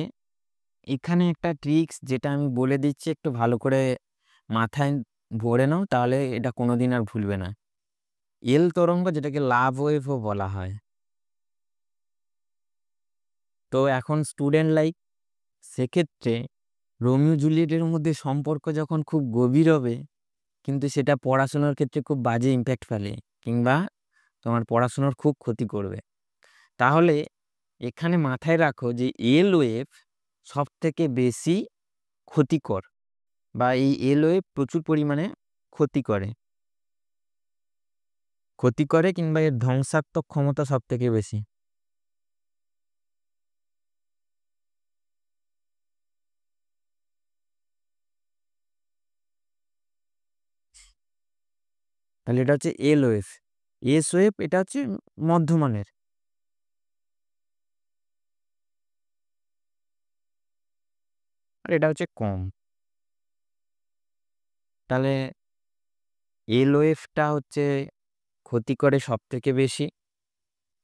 এখানে একটা ট্রিক্স যেটা আমি বলে দিচ্ছি, একটু ভালো করে মাথায় ভরে নাও, তাহলে এটা কোনোদিন আর ভুলবে না। এল তরঙ্গ যেটাকে লাভ ওয়েভও বলা হয়। তো এখন স্টুডেন্ট লাইফ, সেক্ষেত্রে রোমিও জুলিয়েটের মধ্যে সম্পর্ক যখন খুব গভীর হবে, কিন্তু সেটা পড়াশোনার ক্ষেত্রে খুব বাজে ইম্প্যাক্ট ফেলে, কিংবা তোমার পড়াশোনার খুব ক্ষতি করবে, তাহলে এখানে মাথায় রাখো যে এল ওয়েভ সব থেকে বেশি ক্ষতিকর, বা এই এল ওয়েভ প্রচুর পরিমাণে ক্ষতি করে, কিংবা এর ধ্বংসাত্মক ক্ষমতা সব থেকে বেশি। তাহলে এটা হচ্ছে এল ওয়েভ। এস ওয়েভ এটা হচ্ছে মধ্যমানের, আর এটা হচ্ছে কম। তাহলে এল ওয়েভটা হচ্ছে ক্ষতি করে সব থেকে বেশি,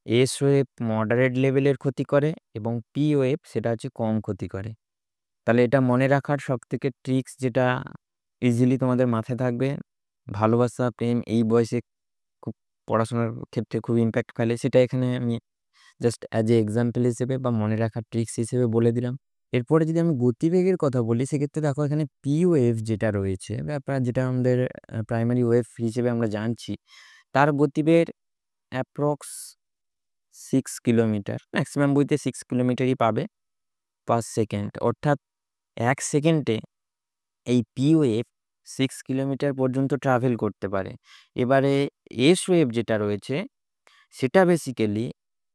এস ওয়েভ মডারেট লেভেলের ক্ষতি করে, এবং পি ওয়েভ সেটা হচ্ছে কম ক্ষতি করে। তাহলে এটা মনে রাখার সব থেকে ট্রিক্স যেটা ইজিলি তোমাদের মাথায় থাকবে, ভালোবাসা প্রেম এই বয়সে খুব পড়াশোনার ক্ষেত্রে খুব ইম্প্যাক্ট ফেলে, সেটা এখানে আমি জাস্ট অ্যাজ এ এক্সাম্পল হিসেবে বা মনে রাখার ট্রিক্স হিসেবে বলে দিলাম। এরপরে যদি আমি গতিবেগের কথা বলি, সেক্ষেত্রে দেখো এখানে পি ওয়েভ যেটা রয়েছে, বা যেটা আমাদের প্রাইমারি ওয়েভ হিসেবে আমরা জানছি, তার গতিবেগ অ্যাপ্রক্স 6 কিলোমিটার, ম্যাক্সিমাম বইতে 6 কিলোমিটারই পাবে পার সেকেন্ড। অর্থাৎ 1 সেকেন্ডে এই পি ওয়েভ 6 কিলোমিটার পর্যন্ত ট্রাভেল করতে পারে। এবারে এস ওয়েভ যেটা রয়েছে, সেটা বেসিক্যালি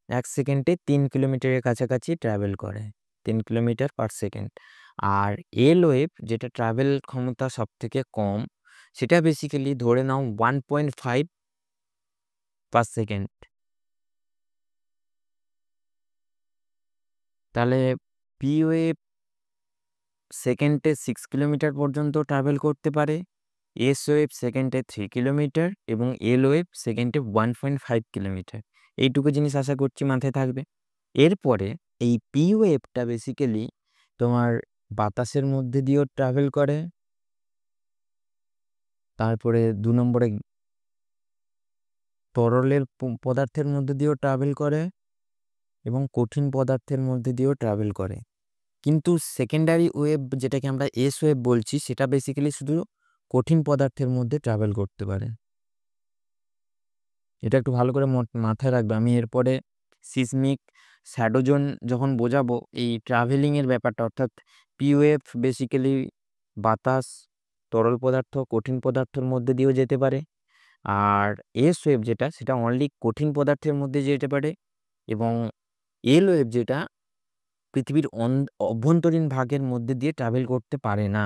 1 সেকেন্ডে 3 কিলোমিটারের কাছাকাছি ট্রাভেল করে, 3 কিলোমিটার পার সেকেন্ড। আর এল ওয়েভ যেটা ট্রাভেল ক্ষমতা সব থেকে কম, সেটা বেসিক্যালি ধরে নাও 1.5 পার সেকেন্ড। তাহলে পি ওয়েভ সেকেন্ডে 6 কিলোমিটার পর্যন্ত ট্রাভেল করতে পারে, এস ওয়েভ সেকেন্ডে 3 কিলোমিটার, এবং এল ওয়েভ সেকেন্ডে 1.5 কিলোমিটার। এইটুকু জিনিস আশা করছি মাথায় থাকবে। এরপরে এই পি ওয়েভটা বেসিক্যালি তোমার বাতাসের মধ্যে দিয়েও ট্রাভেল করে, তারপরে 2 নম্বরে তরলের পদার্থের মধ্যে দিয়েও ট্রাভেল করে, এবং কঠিন পদার্থের মধ্যে দিয়েও ট্রাভেল করে। কিন্তু সেকেন্ডারি ওয়েভ যেটাকে আমরা এস ওয়েভ বলছি, সেটা বেসিক্যালি শুধু কঠিন পদার্থের মধ্যে ট্রাভেল করতে পারে। এটা একটু ভালো করে মাথায় রাখবে। আমি এরপরে সিসমিক শ্যাডোজোন যখন বোঝাবো এই ট্রাভেলিংয়ের ব্যাপারটা, অর্থাৎ পি ওয়েভ বেসিক্যালি বাতাস, তরল পদার্থ কঠিন পদার্থের মধ্যে দিয়েও যেতে পারে। আর এস ওয়েভ যেটা সেটা অনলি কঠিন পদার্থের মধ্যে যেতে পারে, এবং এল ওয়েভ যেটা পৃথিবীর অভ্যন্তরীণ ভাগের মধ্যে দিয়ে ট্রাভেল করতে পারে না।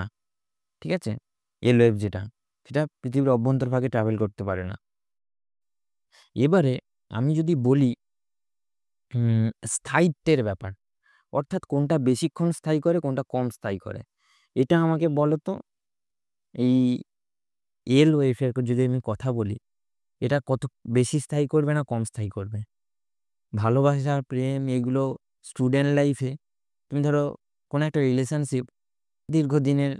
ঠিক আছে, এল ওয়েভ যেটা সেটা পৃথিবীর অভ্যন্তর ভাগে ট্রাভেল করতে পারে না। এবারে আমি যদি বলি স্থায়িত্বের ব্যাপার, অর্থাৎ কোনটা বেশিক্ষণ স্থায়ী করে কোনটা কম স্থায়ী করে, এটা আমাকে বলো তো। এই এল ওয়েভের যদি আমি কথা বলি, এটা কত বেশি স্থায়ী করবে না কম স্থায়ী করবে? ভালোবাসা, প্রেম, এগুলো স্টুডেন্ট লাইফে তুমি ধরো কোনো একটা রিলেশনশিপ, দীর্ঘদিনের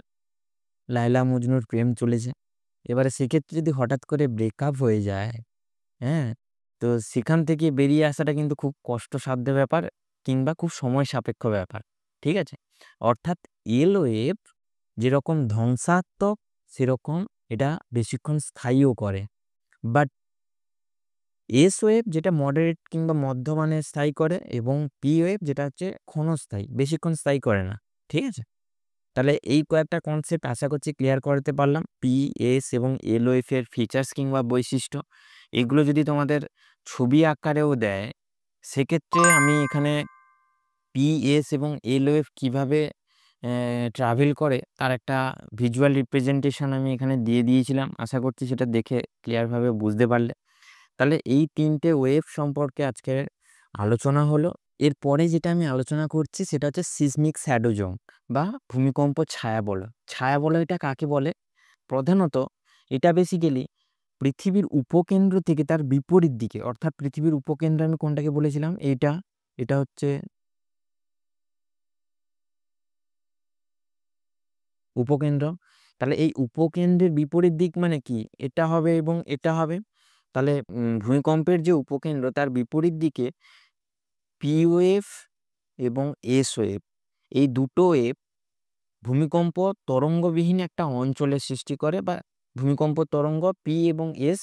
লায়লা মজনুর প্রেম চলেছে, এবারে সেক্ষেত্রে যদি হঠাৎ করে ব্রেকআপ হয়ে যায়, হ্যাঁ, তো সেখান থেকে বেরিয়ে আসাটা কিন্তু খুব কষ্টসাধ্য ব্যাপার, কিংবা খুব সময় সাপেক্ষ ব্যাপার। ঠিক আছে, অর্থাৎ এল ওয়েভ যেরকম ধ্বংসাত্মক সেরকম এটা বেশিক্ষণ স্থায়ীও করে। বাট এস ওয়েভ যেটা মডারেট কিংবা মধ্যমানের স্থায়ী করে, এবং পি ওয়েভ যেটা হচ্ছে ক্ষণস্থায়ী, বেশিক্ষণ স্থায়ী করে না। ঠিক আছে, তাহলে এই কয়েকটা কনসেপ্ট আশা করছি ক্লিয়ার করতে পারলাম। পি, এস এবং এল ওয়েভ এর ফিচার্স কিংবা বৈশিষ্ট্য, এগুলো যদি তোমাদের ছবি আকারেও দেয়, সেক্ষেত্রে আমি এখানে পি, এস এবং এল ওয়েভ কীভাবে ট্রাভেল করে তার একটা ভিজুয়াল রিপ্রেজেন্টেশন আমি এখানে দিয়ে দিয়েছিলাম। আশা করছি সেটা দেখে ক্লিয়ারভাবে বুঝতে পারলে। তাহলে এই তিনটে ওয়েভ সম্পর্কে আজকে আলোচনা হলো। এরপরে যেটা আমি আলোচনা করছি সেটা হচ্ছে সিসমিক শ্যাডো জোন বা ভূমিকম্প ছায়াবলয়। ছায়াবলয়টা কাকে বলে? প্রধানত এটা বেসিক্যালি পৃথিবীর উপকেন্দ্র থেকে তার বিপরীত দিকে, অর্থাৎ পৃথিবীর উপকেন্দ্র আমি কোনটাকে বলেছিলাম, এটা হচ্ছে উপকেন্দ্র। তাহলে এই উপকেন্দ্রের বিপরীত দিক মানে কি? এটা হবে এবং এটা হবে। তাহলে ভূমিকম্পের যে উপকেন্দ্র তার বিপরীত দিকে পি ওয়েভ এবং এস ওয়েভ, এই দুটো ওয়েভ ভূমিকম্প তরঙ্গবিহীন একটা অঞ্চলের সৃষ্টি করে, বা ভূমিকম্প তরঙ্গ পি এবং এস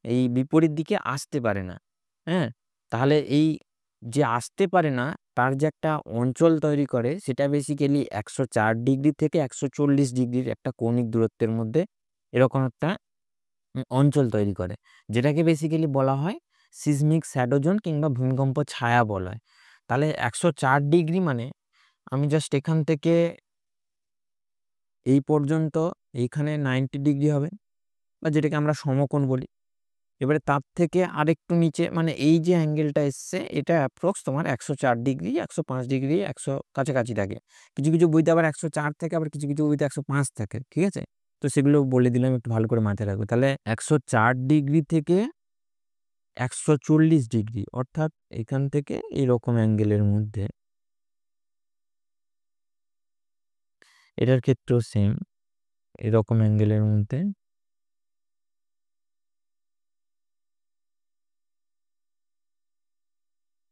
এই বিপরীত দিকে আসতে পারে না। হ্যাঁ, তাহলে এই যে আসতে পারে না তার যে একটা অঞ্চল তৈরি করে, সেটা বেসিক্যালি 104 ডিগ্রি থেকে 140 ডিগ্রির একটা কৌণিক দূরত্বের মধ্যে এরকম একটা অঞ্চল তৈরি করে, যেটাকে বেসিক্যালি বলা হয় সিসমিক শ্যাডো জোন কিংবা ভূমিকম্প ছায়া বলা হয়। তাহলে 104 ডিগ্রি মানে আমি জাস্ট এখান থেকে এই পর্যন্ত এইখানে 90 ডিগ্রি হবে, বা যেটাকে আমরা সমকোণ বলি। এবারে তার থেকে আরেকটু নিচে মানে এই যে অ্যাঙ্গেলটা এসছে এটা অ্যাপ্রক্স তোমার 104 ডিগ্রি, 105 ডিগ্রি, 100 কাছাকাছি থাকে। কিছু কিছু বইতে আবার 104 থাকে, আবার কিছু কিছু বইতে 105 থাকে। ঠিক আছে, তো সেগুলো বলে দিলাম, একটু ভালো করে মাথায় রাখবে। তাহলে 104 ডিগ্রি থেকে 140 ডিগ্রি, অর্থাৎ এখান থেকে এইরকম অ্যাঙ্গেলের মধ্যে, এটার ক্ষেত্রেও সেম এরকম অ্যাঙ্গেলের মধ্যে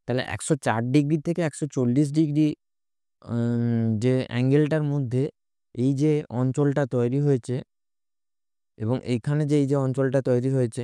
তাহলে 104 ডিগ্রি থেকে 140 ডিগ্রি যে অ্যাঙ্গেলটার মধ্যে এই যে অঞ্চলটা তৈরি হয়েছে, এবং এইখানে যে এই যে অঞ্চলটা তৈরি হয়েছে,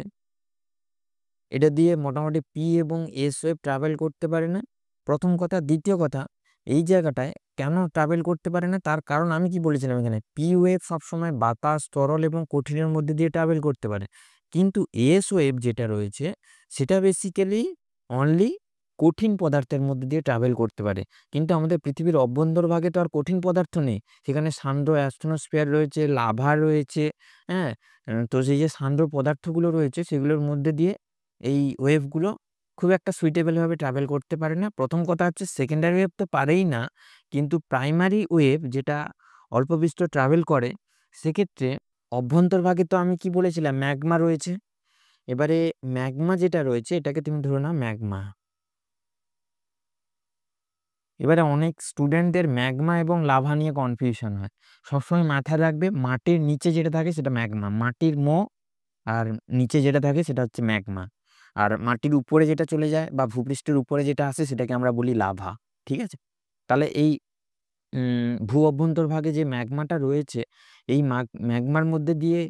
এটা দিয়ে মোটামুটি পি এবং এস ওয়েভ ট্রাভেল করতে পারে না, প্রথম কথা। দ্বিতীয় কথা, এই জায়গাটায় কেন ট্রাভেল করতে পারে না তার কারণ আমি কি বলেছিলাম, এখানে পি ওয়েভ সবসময় বাতাস, তরল এবং কঠিনের মধ্যে দিয়ে ট্রাভেল করতে পারে, কিন্তু এস ওয়েভ যেটা রয়েছে সেটা বেসিক্যালি অনলি কঠিন পদার্থের মধ্যে দিয়ে ট্রাভেল করতে পারে। কিন্তু আমাদের পৃথিবীর অভ্যন্তরভাগে তো আর কঠিন পদার্থ নেই, সেখানে সান্দ্র অ্যাস্ট্রোস্ফিয়ার রয়েছে, লাভা রয়েছে। হ্যাঁ, তো সেই যে সান্দ্র পদার্থগুলো রয়েছে সেগুলোর মধ্যে দিয়ে এই ওয়েভগুলো খুব একটা সুইটেবলভাবে ট্রাভেল করতে পারে না। প্রথম কথা হচ্ছে সেকেন্ডারি ওয়েভ তো পারেই না, কিন্তু প্রাইমারি ওয়েভ যেটা অল্প বিস্তর ট্রাভেল করে, সেক্ষেত্রে অভ্যন্তরভাগে তো আমি কি বলেছিলাম, ম্যাগমা রয়েছে। এবারে ম্যাগমা যেটা রয়েছে এটাকে তুমি ধরো না ম্যাগমা। এবারে অনেক স্টুডেন্টদের ম্যাগমা এবং লাভা নিয়ে কনফিউশন হয়। সবসময় মাথায় রাখবে মাটির নিচে যেটা থাকে সেটা ম্যাগমা, মাটির আর নিচে যেটা থাকে সেটা হচ্ছে ম্যাগমা, আর মাটির উপরে যেটা চলে যায় বা ভূপৃষ্ঠের উপরে যেটা আসে সেটাকে আমরা বলি লাভা। ঠিক আছে, তাহলে এই ভূ অভ্যন্তরভাগে যে ম্যাগমাটা রয়েছে, এই ম্যাগমার মধ্যে দিয়ে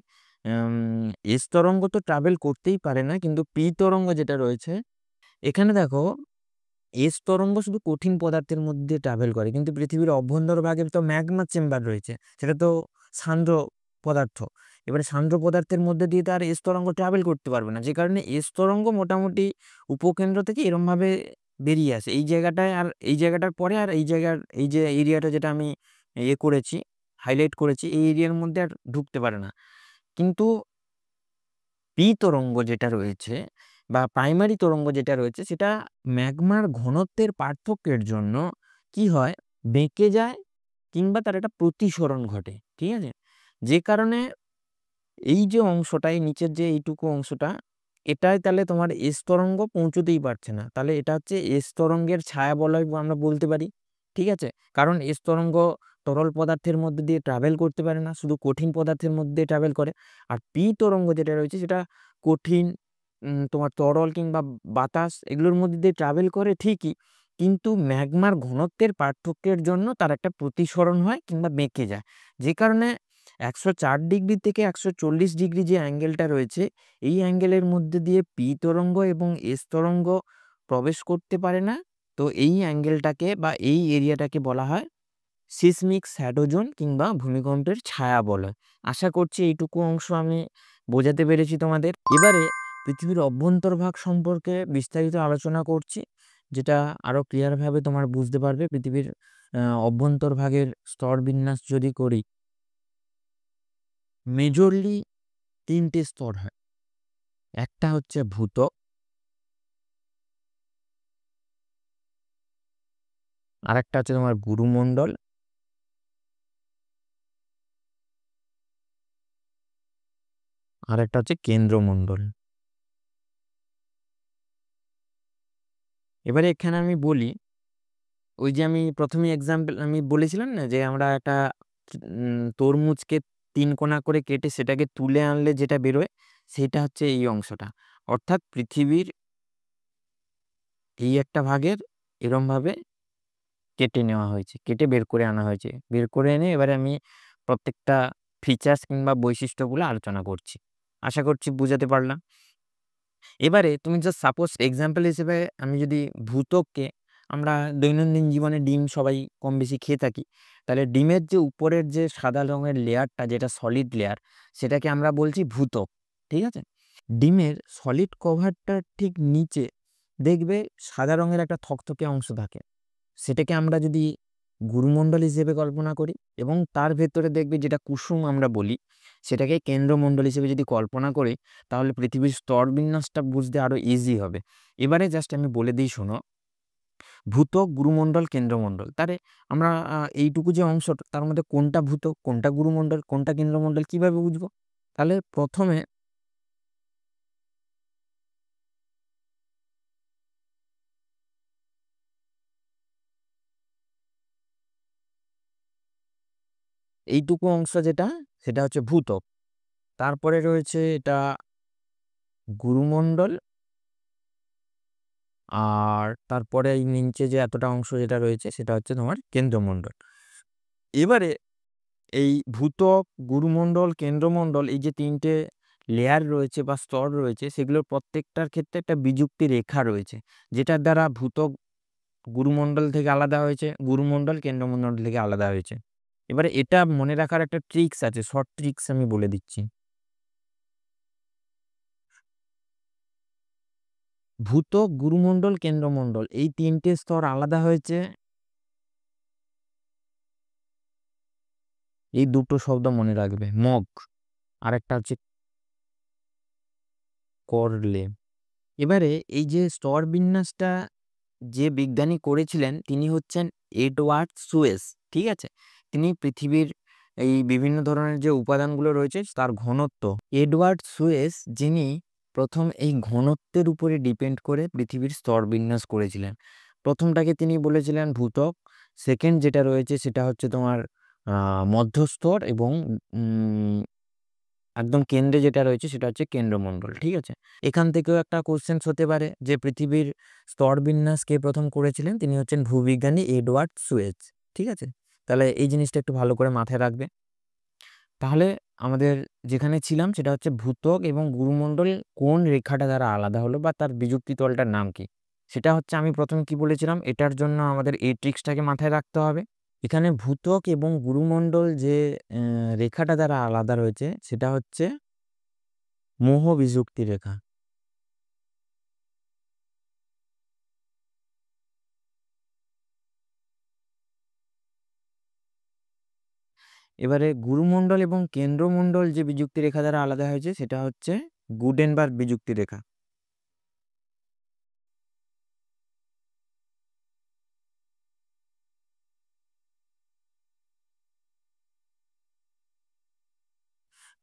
এস তরঙ্গ তো ট্রাভেল করতেই পারে না, কিন্তু পি তরঙ্গ যেটা রয়েছে এখানে দেখো, এস তরঙ্গ শুধু কঠিন পদার্থের মধ্যে ট্রাভেল করে, কিন্তু পৃথিবীর অভ্যন্তরভাগে তো ম্যাগমা চেম্বার রয়েছে, সেটা তো সান্দ্র পদার্থ। এবারে সান্দ্র পদার্থের মধ্যে দিয়ে তো আর এস তরঙ্গ ট্রাভেল করতে পারবে না, যে কারণে এস তরঙ্গ মোটামুটি উপকেন্দ্র থেকে এরমভাবে বেরিয়ে আসে এই জায়গাটায়, আর এই জায়গাটার পরে আর এই জায়গার এই যে এরিয়াটা যেটা আমি করেছি, হাইলাইট করেছি, এই এরিয়ার মধ্যে আর ঢুকতে পারে না। কিন্তু পি তরঙ্গ যেটা রয়েছে বা প্রাইমারি তরঙ্গ যেটা রয়েছে, সেটা ম্যাগমার ঘনত্বের পার্থক্যের জন্য কি হয়, বেঁকে যায় কিংবা তার একটা প্রতিসরণ ঘটে। ঠিক আছে, যে কারণে এই যে অংশটা, এই নিচের যে এইটুকু অংশটা, এটাই তাহলে তোমার এস তরঙ্গ পৌঁছতেই পারছে না, তাহলে এটা হচ্ছে এস তরঙ্গের ছায়া বলয় আমরা বলতে পারি। ঠিক আছে, কারণ এস তরঙ্গ তরল পদার্থের মধ্যে দিয়ে ট্রাভেল করতে পারে না, শুধু কঠিন পদার্থের মধ্যে ট্রাভেল করে। আর পি তরঙ্গ যেটা রয়েছে সেটা কঠিন, তোমার তরল কিংবা বাতাস এগুলোর মধ্যে দিয়ে ট্রাভেল করে ঠিকই, কিন্তু ম্যাগমার ঘনত্বের পার্থক্যের জন্য তার একটা প্রতিসরণ হয় কিংবা বেঁকে যায়, যে কারণে 104 ডিগ্রি থেকে 140 ডিগ্রি যে অ্যাঙ্গেলটা রয়েছে, এই অ্যাঙ্গেলের মধ্যে দিয়ে পি তরঙ্গ এবং এস তরঙ্গ প্রবেশ করতে পারে না। তো এই অ্যাঙ্গেলটাকে বা এই এরিয়াটাকে বলা হয় সিসমিক শ্যাডো জোন কিংবা ভূমিকম্পের ছায়া বলয়। আশা করছি এইটুকু অংশ আমি বোঝাতে পেরেছি তোমাদের। এবারে পৃথিবীর অভ্যন্তরভাগ সম্পর্কে বিস্তারিত আলোচনা করছি, যেটা আরো ক্লিয়ারভাবে তোমার বুঝতে পারবে। পৃথিবীর অভ্যন্তরভাগের স্তরবিন্যাস যদি করি, মেজরলি 3টে স্তর হয়। একটা হচ্ছে ভূত্বক, আরেকটা হচ্ছে তোমার গুরুমণ্ডল, আরেকটা হচ্ছে কেন্দ্রমণ্ডল। এবারে এখানে আমি বলি, ওই যে আমি প্রথমে এক্সাম্পল আমি বলেছিলাম না, যে আমরা একটা তরমুজকে 3 কোণা করে কেটে সেটাকে তুলে আনলে যেটা বেরোয়, সেটা হচ্ছে এই অংশটা। অর্থাৎ পৃথিবীর এই একটা ভাগের এরমভাবে কেটে নেওয়া হয়েছে, কেটে বের করে আনা হয়েছে। বের করে এনে এবারে আমি প্রত্যেকটা ফিচার্স কিংবা বৈশিষ্ট্যগুলো আলোচনা করছি। আশা করছি বুঝাতে পারলাম। এবারে তুমি জাস্ট সাপোজ এক্সাম্পল হিসেবে, আমি যদি ভূত্বককে, আমরা দৈনন্দিন জীবনে ডিম সবাই কম বেশি খেয়ে থাকি, তাহলে ডিমের যে উপরের যে সাদা রঙের লেয়ারটা, যেটা সলিড লেয়ার, সেটাকে আমরা বলছি ভূত্বক। ঠিক আছে, ডিমের সলিড কভারটার ঠিক নিচে দেখবে সাদা রঙের একটা থকথকে অংশ থাকে, সেটাকে আমরা যদি গুরুমণ্ডল হিসেবে কল্পনা করি, এবং তার ভেতরে দেখবে যেটা কুসুম আমরা বলি, সেটাকে কেন্দ্রমণ্ডল হিসেবে যদি কল্পনা করি, তাহলে পৃথিবীর স্তর বিন্যাসটা বুঝতে আরো ইজি হবে। এবারে জাস্ট আমি বলে দিই, শোনো। ভূত্বক, গুরুমণ্ডল, কেন্দ্রমণ্ডল, তারে আমরা এইটুকু যে অংশ, তার মধ্যে কোনটা ভূত্বক, কোনটা গুরুমণ্ডল, কোনটা কেন্দ্রমণ্ডল কিভাবে বুঝবো? তাহলে প্রথমে এইটুকু অংশ যেটা, সেটা হচ্ছে ভূত্বক। তারপরে রয়েছে এটা গুরুমণ্ডল, আর তারপরে এই নিচে যে এতটা অংশ যেটা রয়েছে, সেটা হচ্ছে তোমার কেন্দ্রমণ্ডল। এবারে এই ভূত্বক, গুরুমণ্ডল, কেন্দ্রমণ্ডল, এই যে 3টে লেয়ার রয়েছে বা স্তর রয়েছে, সেগুলোর প্রত্যেকটার ক্ষেত্রে একটা বিযুক্তি রেখা রয়েছে, যেটার দ্বারা ভূত্বক গুরুমণ্ডল থেকে আলাদা হয়েছে, গুরুমণ্ডল কেন্দ্রমণ্ডল থেকে আলাদা হয়েছে। এবারে এটা মনে রাখার একটা ট্রিক্স আছে, শর্ট ট্রিক্স আমি বলে দিচ্ছি। ভূত্বক, গুরুমণ্ডল, কেন্দ্রমণ্ডল, এই 3টে স্তর আলাদা হয়েছে এই দুটো শব্দ মনে রাখবে, মগ, আরেকটা হচ্ছে করলে। এবারে এই যে স্তর বিন্যাসটা যে বিজ্ঞানী করেছিলেন, তিনি হচ্ছেন এডওয়ার্ড সুয়েস। ঠিক আছে, তিনি পৃথিবীর এই বিভিন্ন ধরনের যে উপাদানগুলো রয়েছে তার ঘনত্ব, এডওয়ার্ড সুয়েস যিনি প্রথম এই ঘনত্বের উপরে ডিপেন্ড করে পৃথিবীর স্তর বিন্যাস করেছিলেন। প্রথমটাকে তিনি বলেছিলেন ভূত্বক, সেকেন্ড যেটা রয়েছে সেটা হচ্ছে তোমার মধ্যস্তর, এবং একদম কেন্দ্রে যেটা রয়েছে সেটা হচ্ছে কেন্দ্রমণ্ডল। ঠিক আছে, এখান থেকেও একটা কোশ্চেন হতে পারে যে পৃথিবীর স্তরবিন্যাস কে প্রথম করেছিলেন, তিনি হচ্ছেন ভূবিজ্ঞানী এডওয়ার্ড সুয়েজ। ঠিক আছে, তাহলে এই জিনিসটা একটু ভালো করে মাথায় রাখবে। তাহলে আমাদের যেখানে ছিলাম সেটা হচ্ছে ভূত্বক এবং গুরুমণ্ডল কোন রেখাটা দ্বারা আলাদা হলো বা তার বিযুক্তি তলটার নাম কি, সেটা হচ্ছে আমি প্রথমে কি বলেছিলাম, এটার জন্য আমাদের এই ট্রিক্সটাকে মাথায় রাখতে হবে। এখানে ভূত্বক এবং গুরুমণ্ডল যে রেখাটা দ্বারা আলাদা রয়েছে সেটা হচ্ছে মোহ বিযুক্তি রেখা। এবারে গুরুমণ্ডল এবং কেন্দ্রমণ্ডল যে বিযুক্তি রেখা দ্বারা আলাদা হয়েছে সেটা হচ্ছে গুডেনবার্গ বিযুক্তি রেখা।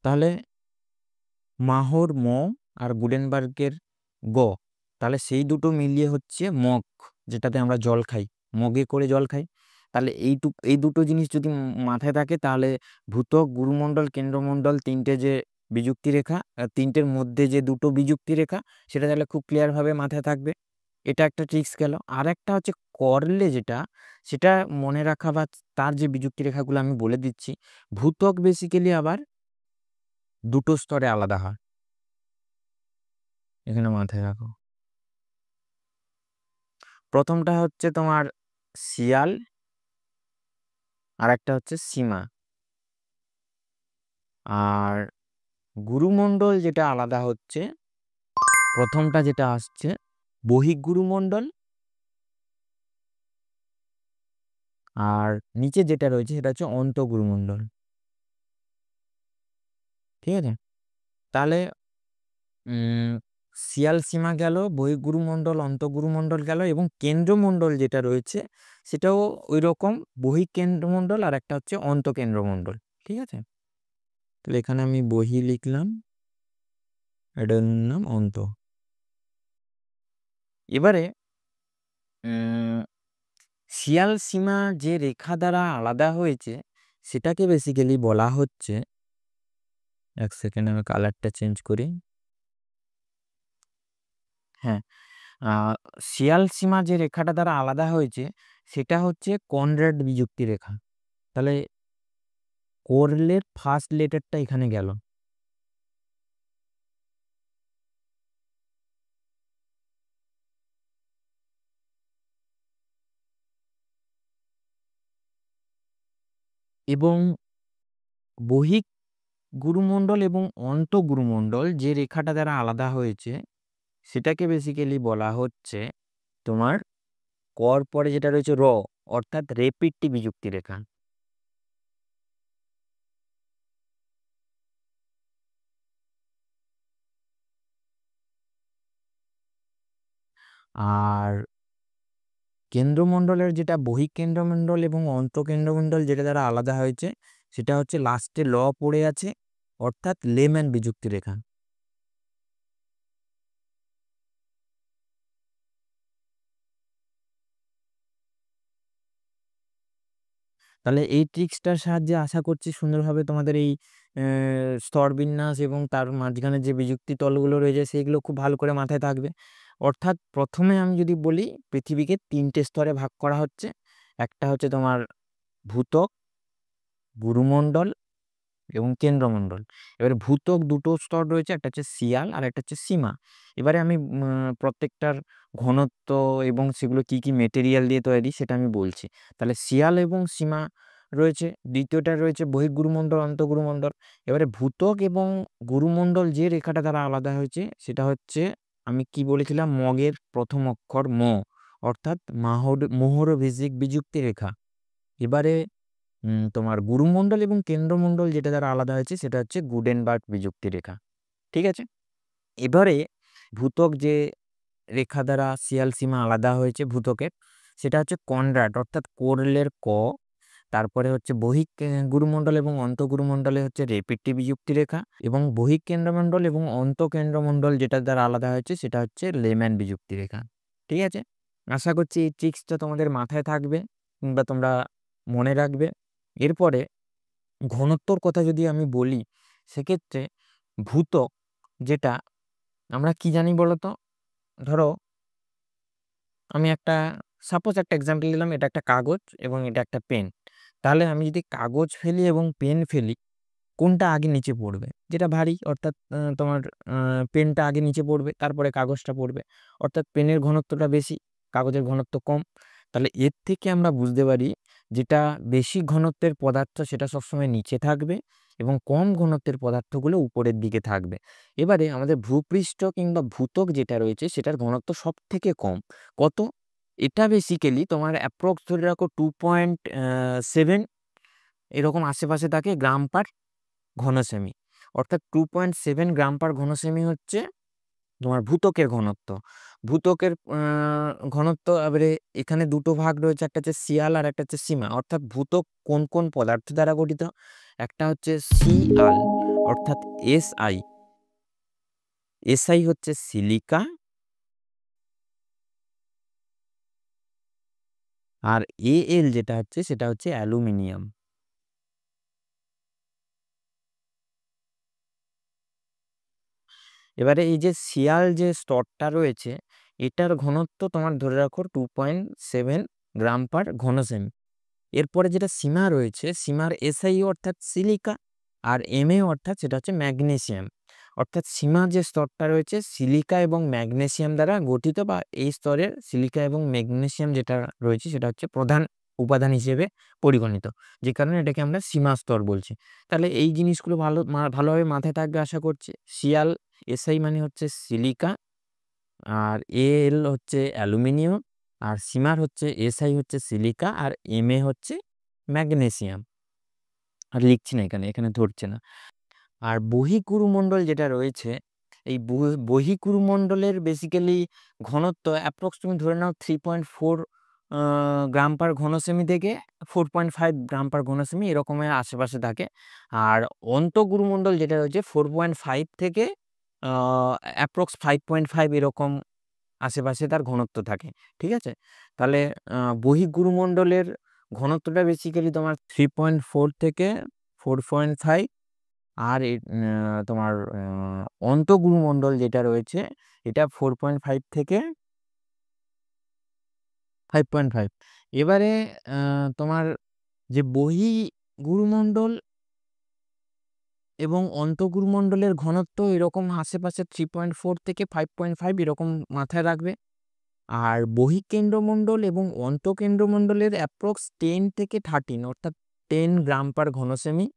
তাহলে মাহর ম আর গুডেনবার্গের গ, তাহলে সেই দুটো মিলিয়ে হচ্ছে মগ, যেটাতে আমরা জল খাই, মগে করে জল খাই। তাহলে এই দুটো জিনিস যদি মাথায় থাকে তাহলে ভূত্বক, গুরুমণ্ডল, কেন্দ্রমণ্ডল তিনটে যে বিযুক্তি রেখা, তিনটের মধ্যে যে দুটো বিযুক্তি রেখা সেটা তাহলে খুব ক্লিয়ার ভাবে মাথায় থাকবে। এটা একটা ট্রিক্স গেল। আর একটা হচ্ছে করলে যেটা, সেটা মনে রাখা বা তার যে বিযুক্তি রেখাগুলো আমি বলে দিচ্ছি। ভূত্বক বেসিক্যালি আবার দুটো স্তরে আলাদা হয়, এখানে মাথায় রাখো। প্রথমটা হচ্ছে তোমার শিয়াল, আর একটা হচ্ছে সীমা। আর গুরুমণ্ডল যেটা আলাদা হচ্ছে, প্রথমটা যেটা আসছে বহিঃগুরুমণ্ডল, আর নিচে যেটা রয়েছে সেটা হচ্ছে অন্তঃগুরুমণ্ডল। ঠিক আছে, তাহলে শিয়াল সীমা গেল, বহিঃগুরুমণ্ডল অন্তঃগুরুমণ্ডল গেল, এবং কেন্দ্রমণ্ডল যেটা রয়েছে সেটাও ওই রকম, বহিঃকেন্দ্রমণ্ডল আর একটা হচ্ছে অন্তঃকেন্দ্রমণ্ডল। ঠিক আছে, তাহলে এখানে আমি বহি লিখলাম, এটার নাম অন্ত। এবারে শিয়াল সীমা যে রেখা দ্বারা আলাদা হয়েছে সেটাকে বেসিক্যালি বলা হচ্ছে, এক সেকেন্ড আমি কালারটা চেঞ্জ করি। হ্যাঁ, শিয়াল সীমা যে রেখাটা দ্বারা আলাদা হয়েছে সেটা হচ্ছে কনরাড বিযুক্তি রেখা। তাহলে কোরলের ফার্স্ট লেটারটা এখানে গেল। এবং বহিঃ গুরুমণ্ডল এবং অন্তঃগুরুমণ্ডল যে রেখাটা দ্বারা আলাদা হয়েছে সেটাকে বেসিক্যালি বলা হচ্ছে তোমার কর পরে যেটা রয়েছে র, অর্থাৎ রেপিটটি বিযুক্তি রেখা। আর কেন্দ্রমণ্ডলের যেটা বহিঃকেন্দ্রমণ্ডল এবং অন্তঃকেন্দ্রমণ্ডল যেটা দ্বারা আলাদা হয়েছে সেটা হচ্ছে লাস্টে ল পড়ে আছে, অর্থাৎ লেম্যান বিযুক্তি রেখা। তাহলে এই ট্রিক্সটার সাহায্যে আশা করছি সুন্দরভাবে তোমাদের এই স্তরবিন্যাস এবং তার মাঝখানে যে বিযুক্তি তলগুলো রয়েছে সেগুলো খুব ভালো করে মাথায় থাকবে। অর্থাৎ প্রথমে আমি যদি বলি, পৃথিবীকে তিনটে স্তরে ভাগ করা হচ্ছে। একটা হচ্ছে তোমার ভূত্বক, গুরুমণ্ডল এবং কেন্দ্রমণ্ডল। এবারে ভূত্বক দুটো স্তর রয়েছে, একটা হচ্ছে শিয়াল আর একটা হচ্ছে সীমা। এবারে আমি প্রত্যেকটার ঘনত্ব এবং সেগুলো কি কি মেটেরিয়াল দিয়ে তৈরি সেটা আমি বলছি। তাহলে শিয়াল এবং সীমা রয়েছে, দ্বিতীয়টা রয়েছে বহিঃগুরুমণ্ডল অন্তঃগুরুমণ্ডল। এবারে ভূত্বক এবং গুরুমণ্ডল যে রেখাটা দ্বারা আলাদা হয়েছে সেটা হচ্ছে, আমি কি বলেছিলাম, মগের প্রথম অক্ষর ম, অর্থাৎ মোহর বিযুক্তি রেখা। এবারে তোমার গুরুমণ্ডল এবং কেন্দ্রমণ্ডল যেটা দ্বারা আলাদা হয়েছে সেটা হচ্ছে গুডেনবার্গ বিযুক্তি রেখা। ঠিক আছে, এবারে ভূত্বক যে রেখা দ্বারা শিয়াল সীমা আলাদা হয়েছে ভূত্বকের, সেটা হচ্ছে কনরাড, অর্থাৎ কোরলের ক। তারপরে হচ্ছে গুরুমণ্ডল এবং অন্তঃগুরুমণ্ডলে হচ্ছে রেপিটটি বিযুক্তি রেখা, এবং বহিঃকেন্দ্রমণ্ডল এবং অন্তঃকেন্দ্রমণ্ডল যেটা দ্বারা আলাদা হয়েছে সেটা হচ্ছে লেম্যান বিযুক্তি রেখা। ঠিক আছে, আশা করছি এই ট্রিক্সটা তোমাদের মাথায় থাকবে কিংবা তোমরা মনে রাখবে। এরপরে ঘনত্বর কথা যদি আমি বলি, সেক্ষেত্রে ভূত্বক যেটা, আমরা কি জানি বলতো, ধরো আমি একটা সাপোজ একটা এক্সাম্পল দিলাম, এটা একটা কাগজ এবং এটা একটা পেন। তাহলে আমি যদি কাগজ ফেলি এবং পেন ফেলি, কোনটা আগে নিচে পড়বে? যেটা ভারী, অর্থাৎ তোমার পেনটা আগে নিচে পড়বে, তারপরে কাগজটা পড়বে। অর্থাৎ পেনের ঘনত্বটা বেশি, কাগজের ঘনত্ব কম। তাহলে এর থেকে আমরা বুঝতে পারি যেটা বেশি ঘনত্বের পদার্থ সেটা সবসময় নিচে থাকবে এবং কম ঘনত্বের পদার্থগুলো উপরের দিকে থাকবে। এবারে আমাদের ভূপৃষ্ঠ কিংবা ভূত্বক যেটা রয়েছে সেটার ঘনত্ব সব থেকে কম। কত? এটা বেসিক্যালি তোমার অ্যাপ্রক্স ধরে রাখো 2.7 এরকম আশেপাশে থাকে গ্রাম পার ঘনসেমি। অর্থাৎ 2.7 গ্রাম পার ঘনসেমি হচ্ছে তোমার ভূত্বকের ঘনত্ব। ভূত্বকের ঘনত্ব এবারে এখানে দুটো ভাগ রয়েছে, একটা হচ্ছে সিয়াল আর একটা হচ্ছে সীমা। অর্থাৎ ভূত্বক কোন কোন পদার্থ দ্বারা গঠিত? একটা হচ্ছে সিআল অর্থাৎ এসআই হচ্ছে সিলিকা, আর এএল যেটা হচ্ছে সেটা হচ্ছে অ্যালুমিনিয়াম। এবারে এই যে সিয়াল যে স্তরটা রয়েছে এটার ঘনত্ব তোমার ধরে রাখো 2.7 গ্রাম পার ঘনসেমি। এরপরে যেটা সীমা রয়েছে, সীমার এসআই অর্থাৎ সিলিকা আর এমএ অর্থাৎ সেটা হচ্ছে ম্যাগনেসিয়াম। অর্থাৎ সীমা যে স্তরটা রয়েছে সিলিকা এবং ম্যাগনেসিয়াম দ্বারা গঠিত, বা এই স্তরের সিলিকা এবং ম্যাগনেসিয়াম যেটা রয়েছে সেটা হচ্ছে প্রধান উপাদান হিসেবে পরিগণিত, যে কারণে এটাকে আমরা সীমা স্তর বলছি। তাহলে এই জিনিসগুলো ভালোভাবে মাথায় থাকবে আশা করছি। সিয়াল এসআই মানে হচ্ছে সিলিকা, আর এল হচ্ছে অ্যালুমিনিয়াম, আর সীমার হচ্ছে এসআই হচ্ছে সিলিকা, আর এমএ হচ্ছে ম্যাগনেসিয়াম। আর লিখছি না, এখানে এখানে ধরছে না। আর বহিঃকুরুমণ্ডল যেটা রয়েছে, এই বহিঃকুরুমণ্ডলের বেসিক্যালি ঘনত্ব অ্যাপ্রক্স তুমি ধরে নাও 3.4 গ্রাম পার ঘনসেমি থেকে 4.5 গ্রাম পার ঘনসেমি এরকমের আশেপাশে থাকে। আর অন্তঃগুরুমণ্ডল যেটা রয়েছে 4.5 থেকে অ্যাপ্রক্স 5.5 এরকম আশেপাশে তার ঘনত্ব থাকে। ঠিক আছে? তাহলে বহিঃগুরুমণ্ডলের ঘনত্বটা বেসিক্যালি তোমার 3.4 থেকে 4.5, আর তোমার অন্তঃগুরুমণ্ডল যেটা রয়েছে এটা 4.5 থেকে 5.5। এবারে তোমার যে বহিঃগুরুমণ্ডল এবং অন্তঃগুরুমণ্ডলের ঘনত্ব এরকম আশেপাশে 3.4 থেকে 5.5 এরকম মাথায় রাখবে। আর বহিঃকেন্দ্রমণ্ডল এবং অন্তঃকেন্দ্রমণ্ডলের অ্যাপ্রক্স 10 থেকে 13 অর্থাৎ 10 গ্রাম পার ঘনসেমি।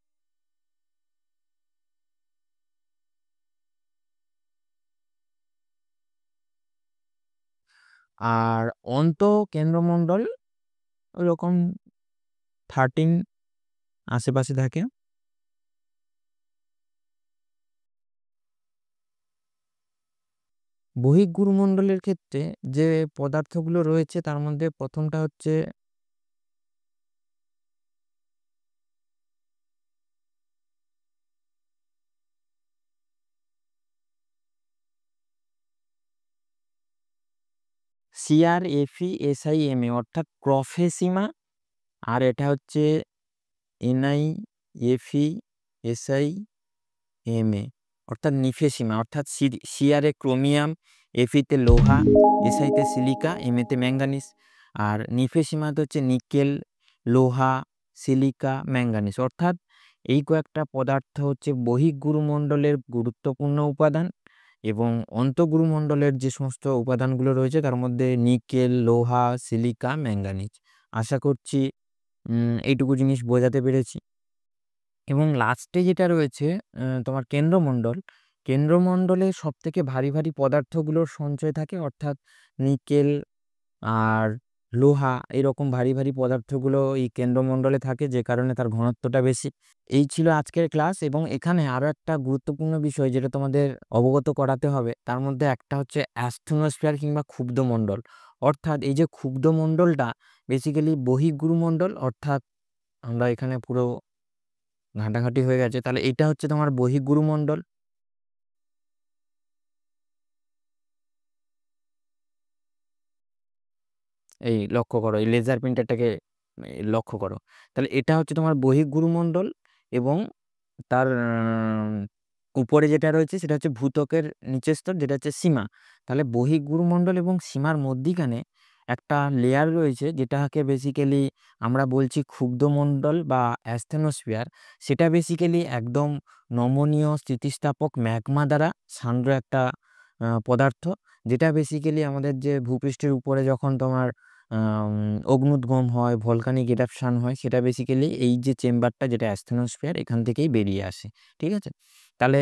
আর অন্তঃকেন্দ্রমণ্ডল ওরকম 13 আশেপাশে থাকে। বহিঃগুরুমণ্ডলের ক্ষেত্রে যে পদার্থগুলো রয়েছে তার মধ্যে প্রথমটা হচ্ছে সিআর এফি এসআই এমএ অর্থাৎ প্রফেসিমা, আর এটা হচ্ছে এনআই এফি এসআই এমএ অর্থাৎ নিফেসিমা। অর্থাৎ সিআরে ক্রোমিয়াম, এফিতে লোহা, এসআইতে সিলিকা, এমএতে ম্যাঙ্গানিজ। আর নিফেসিমাতে হচ্ছে নিকেল, লোহা, সিলিকা, ম্যাঙ্গানিজ। অর্থাৎ এই কয়েকটা পদার্থ হচ্ছে বহিঃগুরুমণ্ডলের গুরুত্বপূর্ণ উপাদান, এবং অন্তঃগুরুমণ্ডলের যে সমস্ত উপাদানগুলো রয়েছে তার মধ্যে নিকেল, লোহা, সিলিকা, ম্যাঙ্গানিজ। আশা করছি এইটুকু জিনিস বোঝাতে পেরেছি। এবং লাস্টে যেটা রয়েছে তোমার কেন্দ্রমণ্ডল, কেন্দ্রমণ্ডলে সবথেকে ভারী ভারী পদার্থগুলোর সঞ্চয় থাকে, অর্থাৎ নিকেল আর লোহা এরকম ভারী ভারী পদার্থগুলো এই কেন্দ্রমণ্ডলে থাকে, যে কারণে তার ঘনত্বটা বেশি। এই ছিল আজকের ক্লাস, এবং এখানে আরও একটা গুরুত্বপূর্ণ বিষয় যেটা তোমাদের অবগত করাতে হবে, তার মধ্যে একটা হচ্ছে অ্যাস্টেনোস্ফিয়ার কিংবা ক্ষুব্ধমণ্ডল। অর্থাৎ এই যে ক্ষুব্ধমণ্ডলটা বেসিক্যালি বহিঃগুরুমণ্ডল, অর্থাৎ আমরা এখানে পুরো ঘাঁটাঘাঁটি হয়ে গেছে। তাহলে এটা হচ্ছে তোমার বহিঃগুরুমণ্ডল। এই লক্ষ্য করো, এই লেজার প্রিন্টারটাকে লক্ষ্য করো। তাহলে এটা হচ্ছে তোমার বহিঃগুরুমণ্ডল, এবং তার উপরে যেটা রয়েছে সেটা হচ্ছে ভূত্বকের নিচের স্তর যেটা হচ্ছে সীমা। তাহলে বহিঃগুরুমণ্ডল এবং সীমার মধ্যিখানে একটা লেয়ার রয়েছে যেটাকে বেসিক্যালি আমরা বলছি ক্ষুব্ধমণ্ডল বা অ্যাস্টেনোস্ফিয়ার। সেটা বেসিক্যালি একদম নমনীয় স্থিতিস্থাপক ম্যাগমা দ্বারা সান্দ্র একটা পদার্থ, যেটা বেসিক্যালি আমাদের যে ভূপৃষ্ঠের উপরে যখন তোমার অগ্নুদ্গম হয়, ভলকানিক ইরাপশন হয়, সেটা বেসিক্যালি এই যে চেম্বারটা যেটা অ্যাস্থেনোস্ফিয়ার এখান থেকেই বেরিয়ে আসে। ঠিক আছে? তাহলে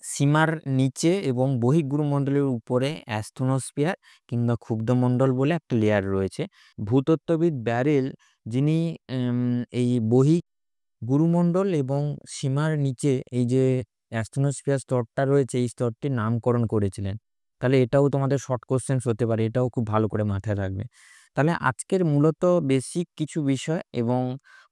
সীমার নিচে এবং বহিঃগুরুমণ্ডলের উপরে অ্যাস্থেনোস্ফিয়ার কিংবা ক্ষুব্ধমণ্ডল বলে একটা লেয়ার রয়েছে। ভূতত্ত্ববিদ ব্যারেল, যিনি এই গুরুমণ্ডল এবং সীমার নিচে এই যে অ্যাস্ট্রোস্ফিয়ার স্তরটা রয়েছে এই স্তরটির নামকরণ করেছিলেন। তাহলে এটাও তোমাদের শর্ট কোশ্চেন্স হতে পারে, এটাও খুব ভালো করে মাথায় রাখবে। তাহলে আজকের মূলত বেসিক কিছু বিষয় এবং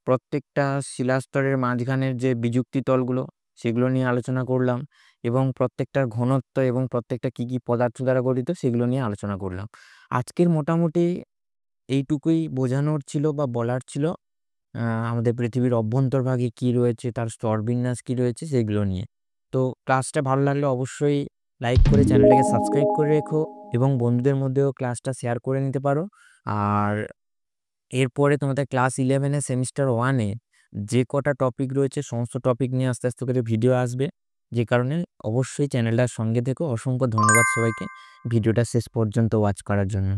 প্রত্যেকটা শিলাস্তরের মাঝখানের যে বিযুক্তি তলগুলো সেগুলো নিয়ে আলোচনা করলাম, এবং প্রত্যেকটার ঘনত্ব এবং প্রত্যেকটা কি কি পদার্থ দ্বারা গঠিত সেগুলো নিয়ে আলোচনা করলাম। আজকের মোটামুটি এইটুকুই বোঝানোর ছিল বা বলার ছিল আমাদের পৃথিবীর অভ্যন্তরভাগে কি রয়েছে, তার স্তরবিন্যাস কি রয়েছে সেগুলো নিয়ে। তো ক্লাসটা ভালো লাগলে অবশ্যই লাইক করে চ্যানেলটাকে সাবস্ক্রাইব করে রেখো এবং বন্ধুদের মধ্যেও ক্লাসটা শেয়ার করে নিতে পারো। আর এরপরে তোমাদের ক্লাস 11 সেমিস্টার 1 যে কটা টপিক রয়েছে সমস্ত টপিক নিয়ে আস্তে আস্তে করে ভিডিও আসবে, যে কারণে অবশ্যই চ্যানেলটার সঙ্গে থেকো। অসংখ্য ধন্যবাদ সবাইকে ভিডিওটা শেষ পর্যন্ত ওয়াচ করার জন্য।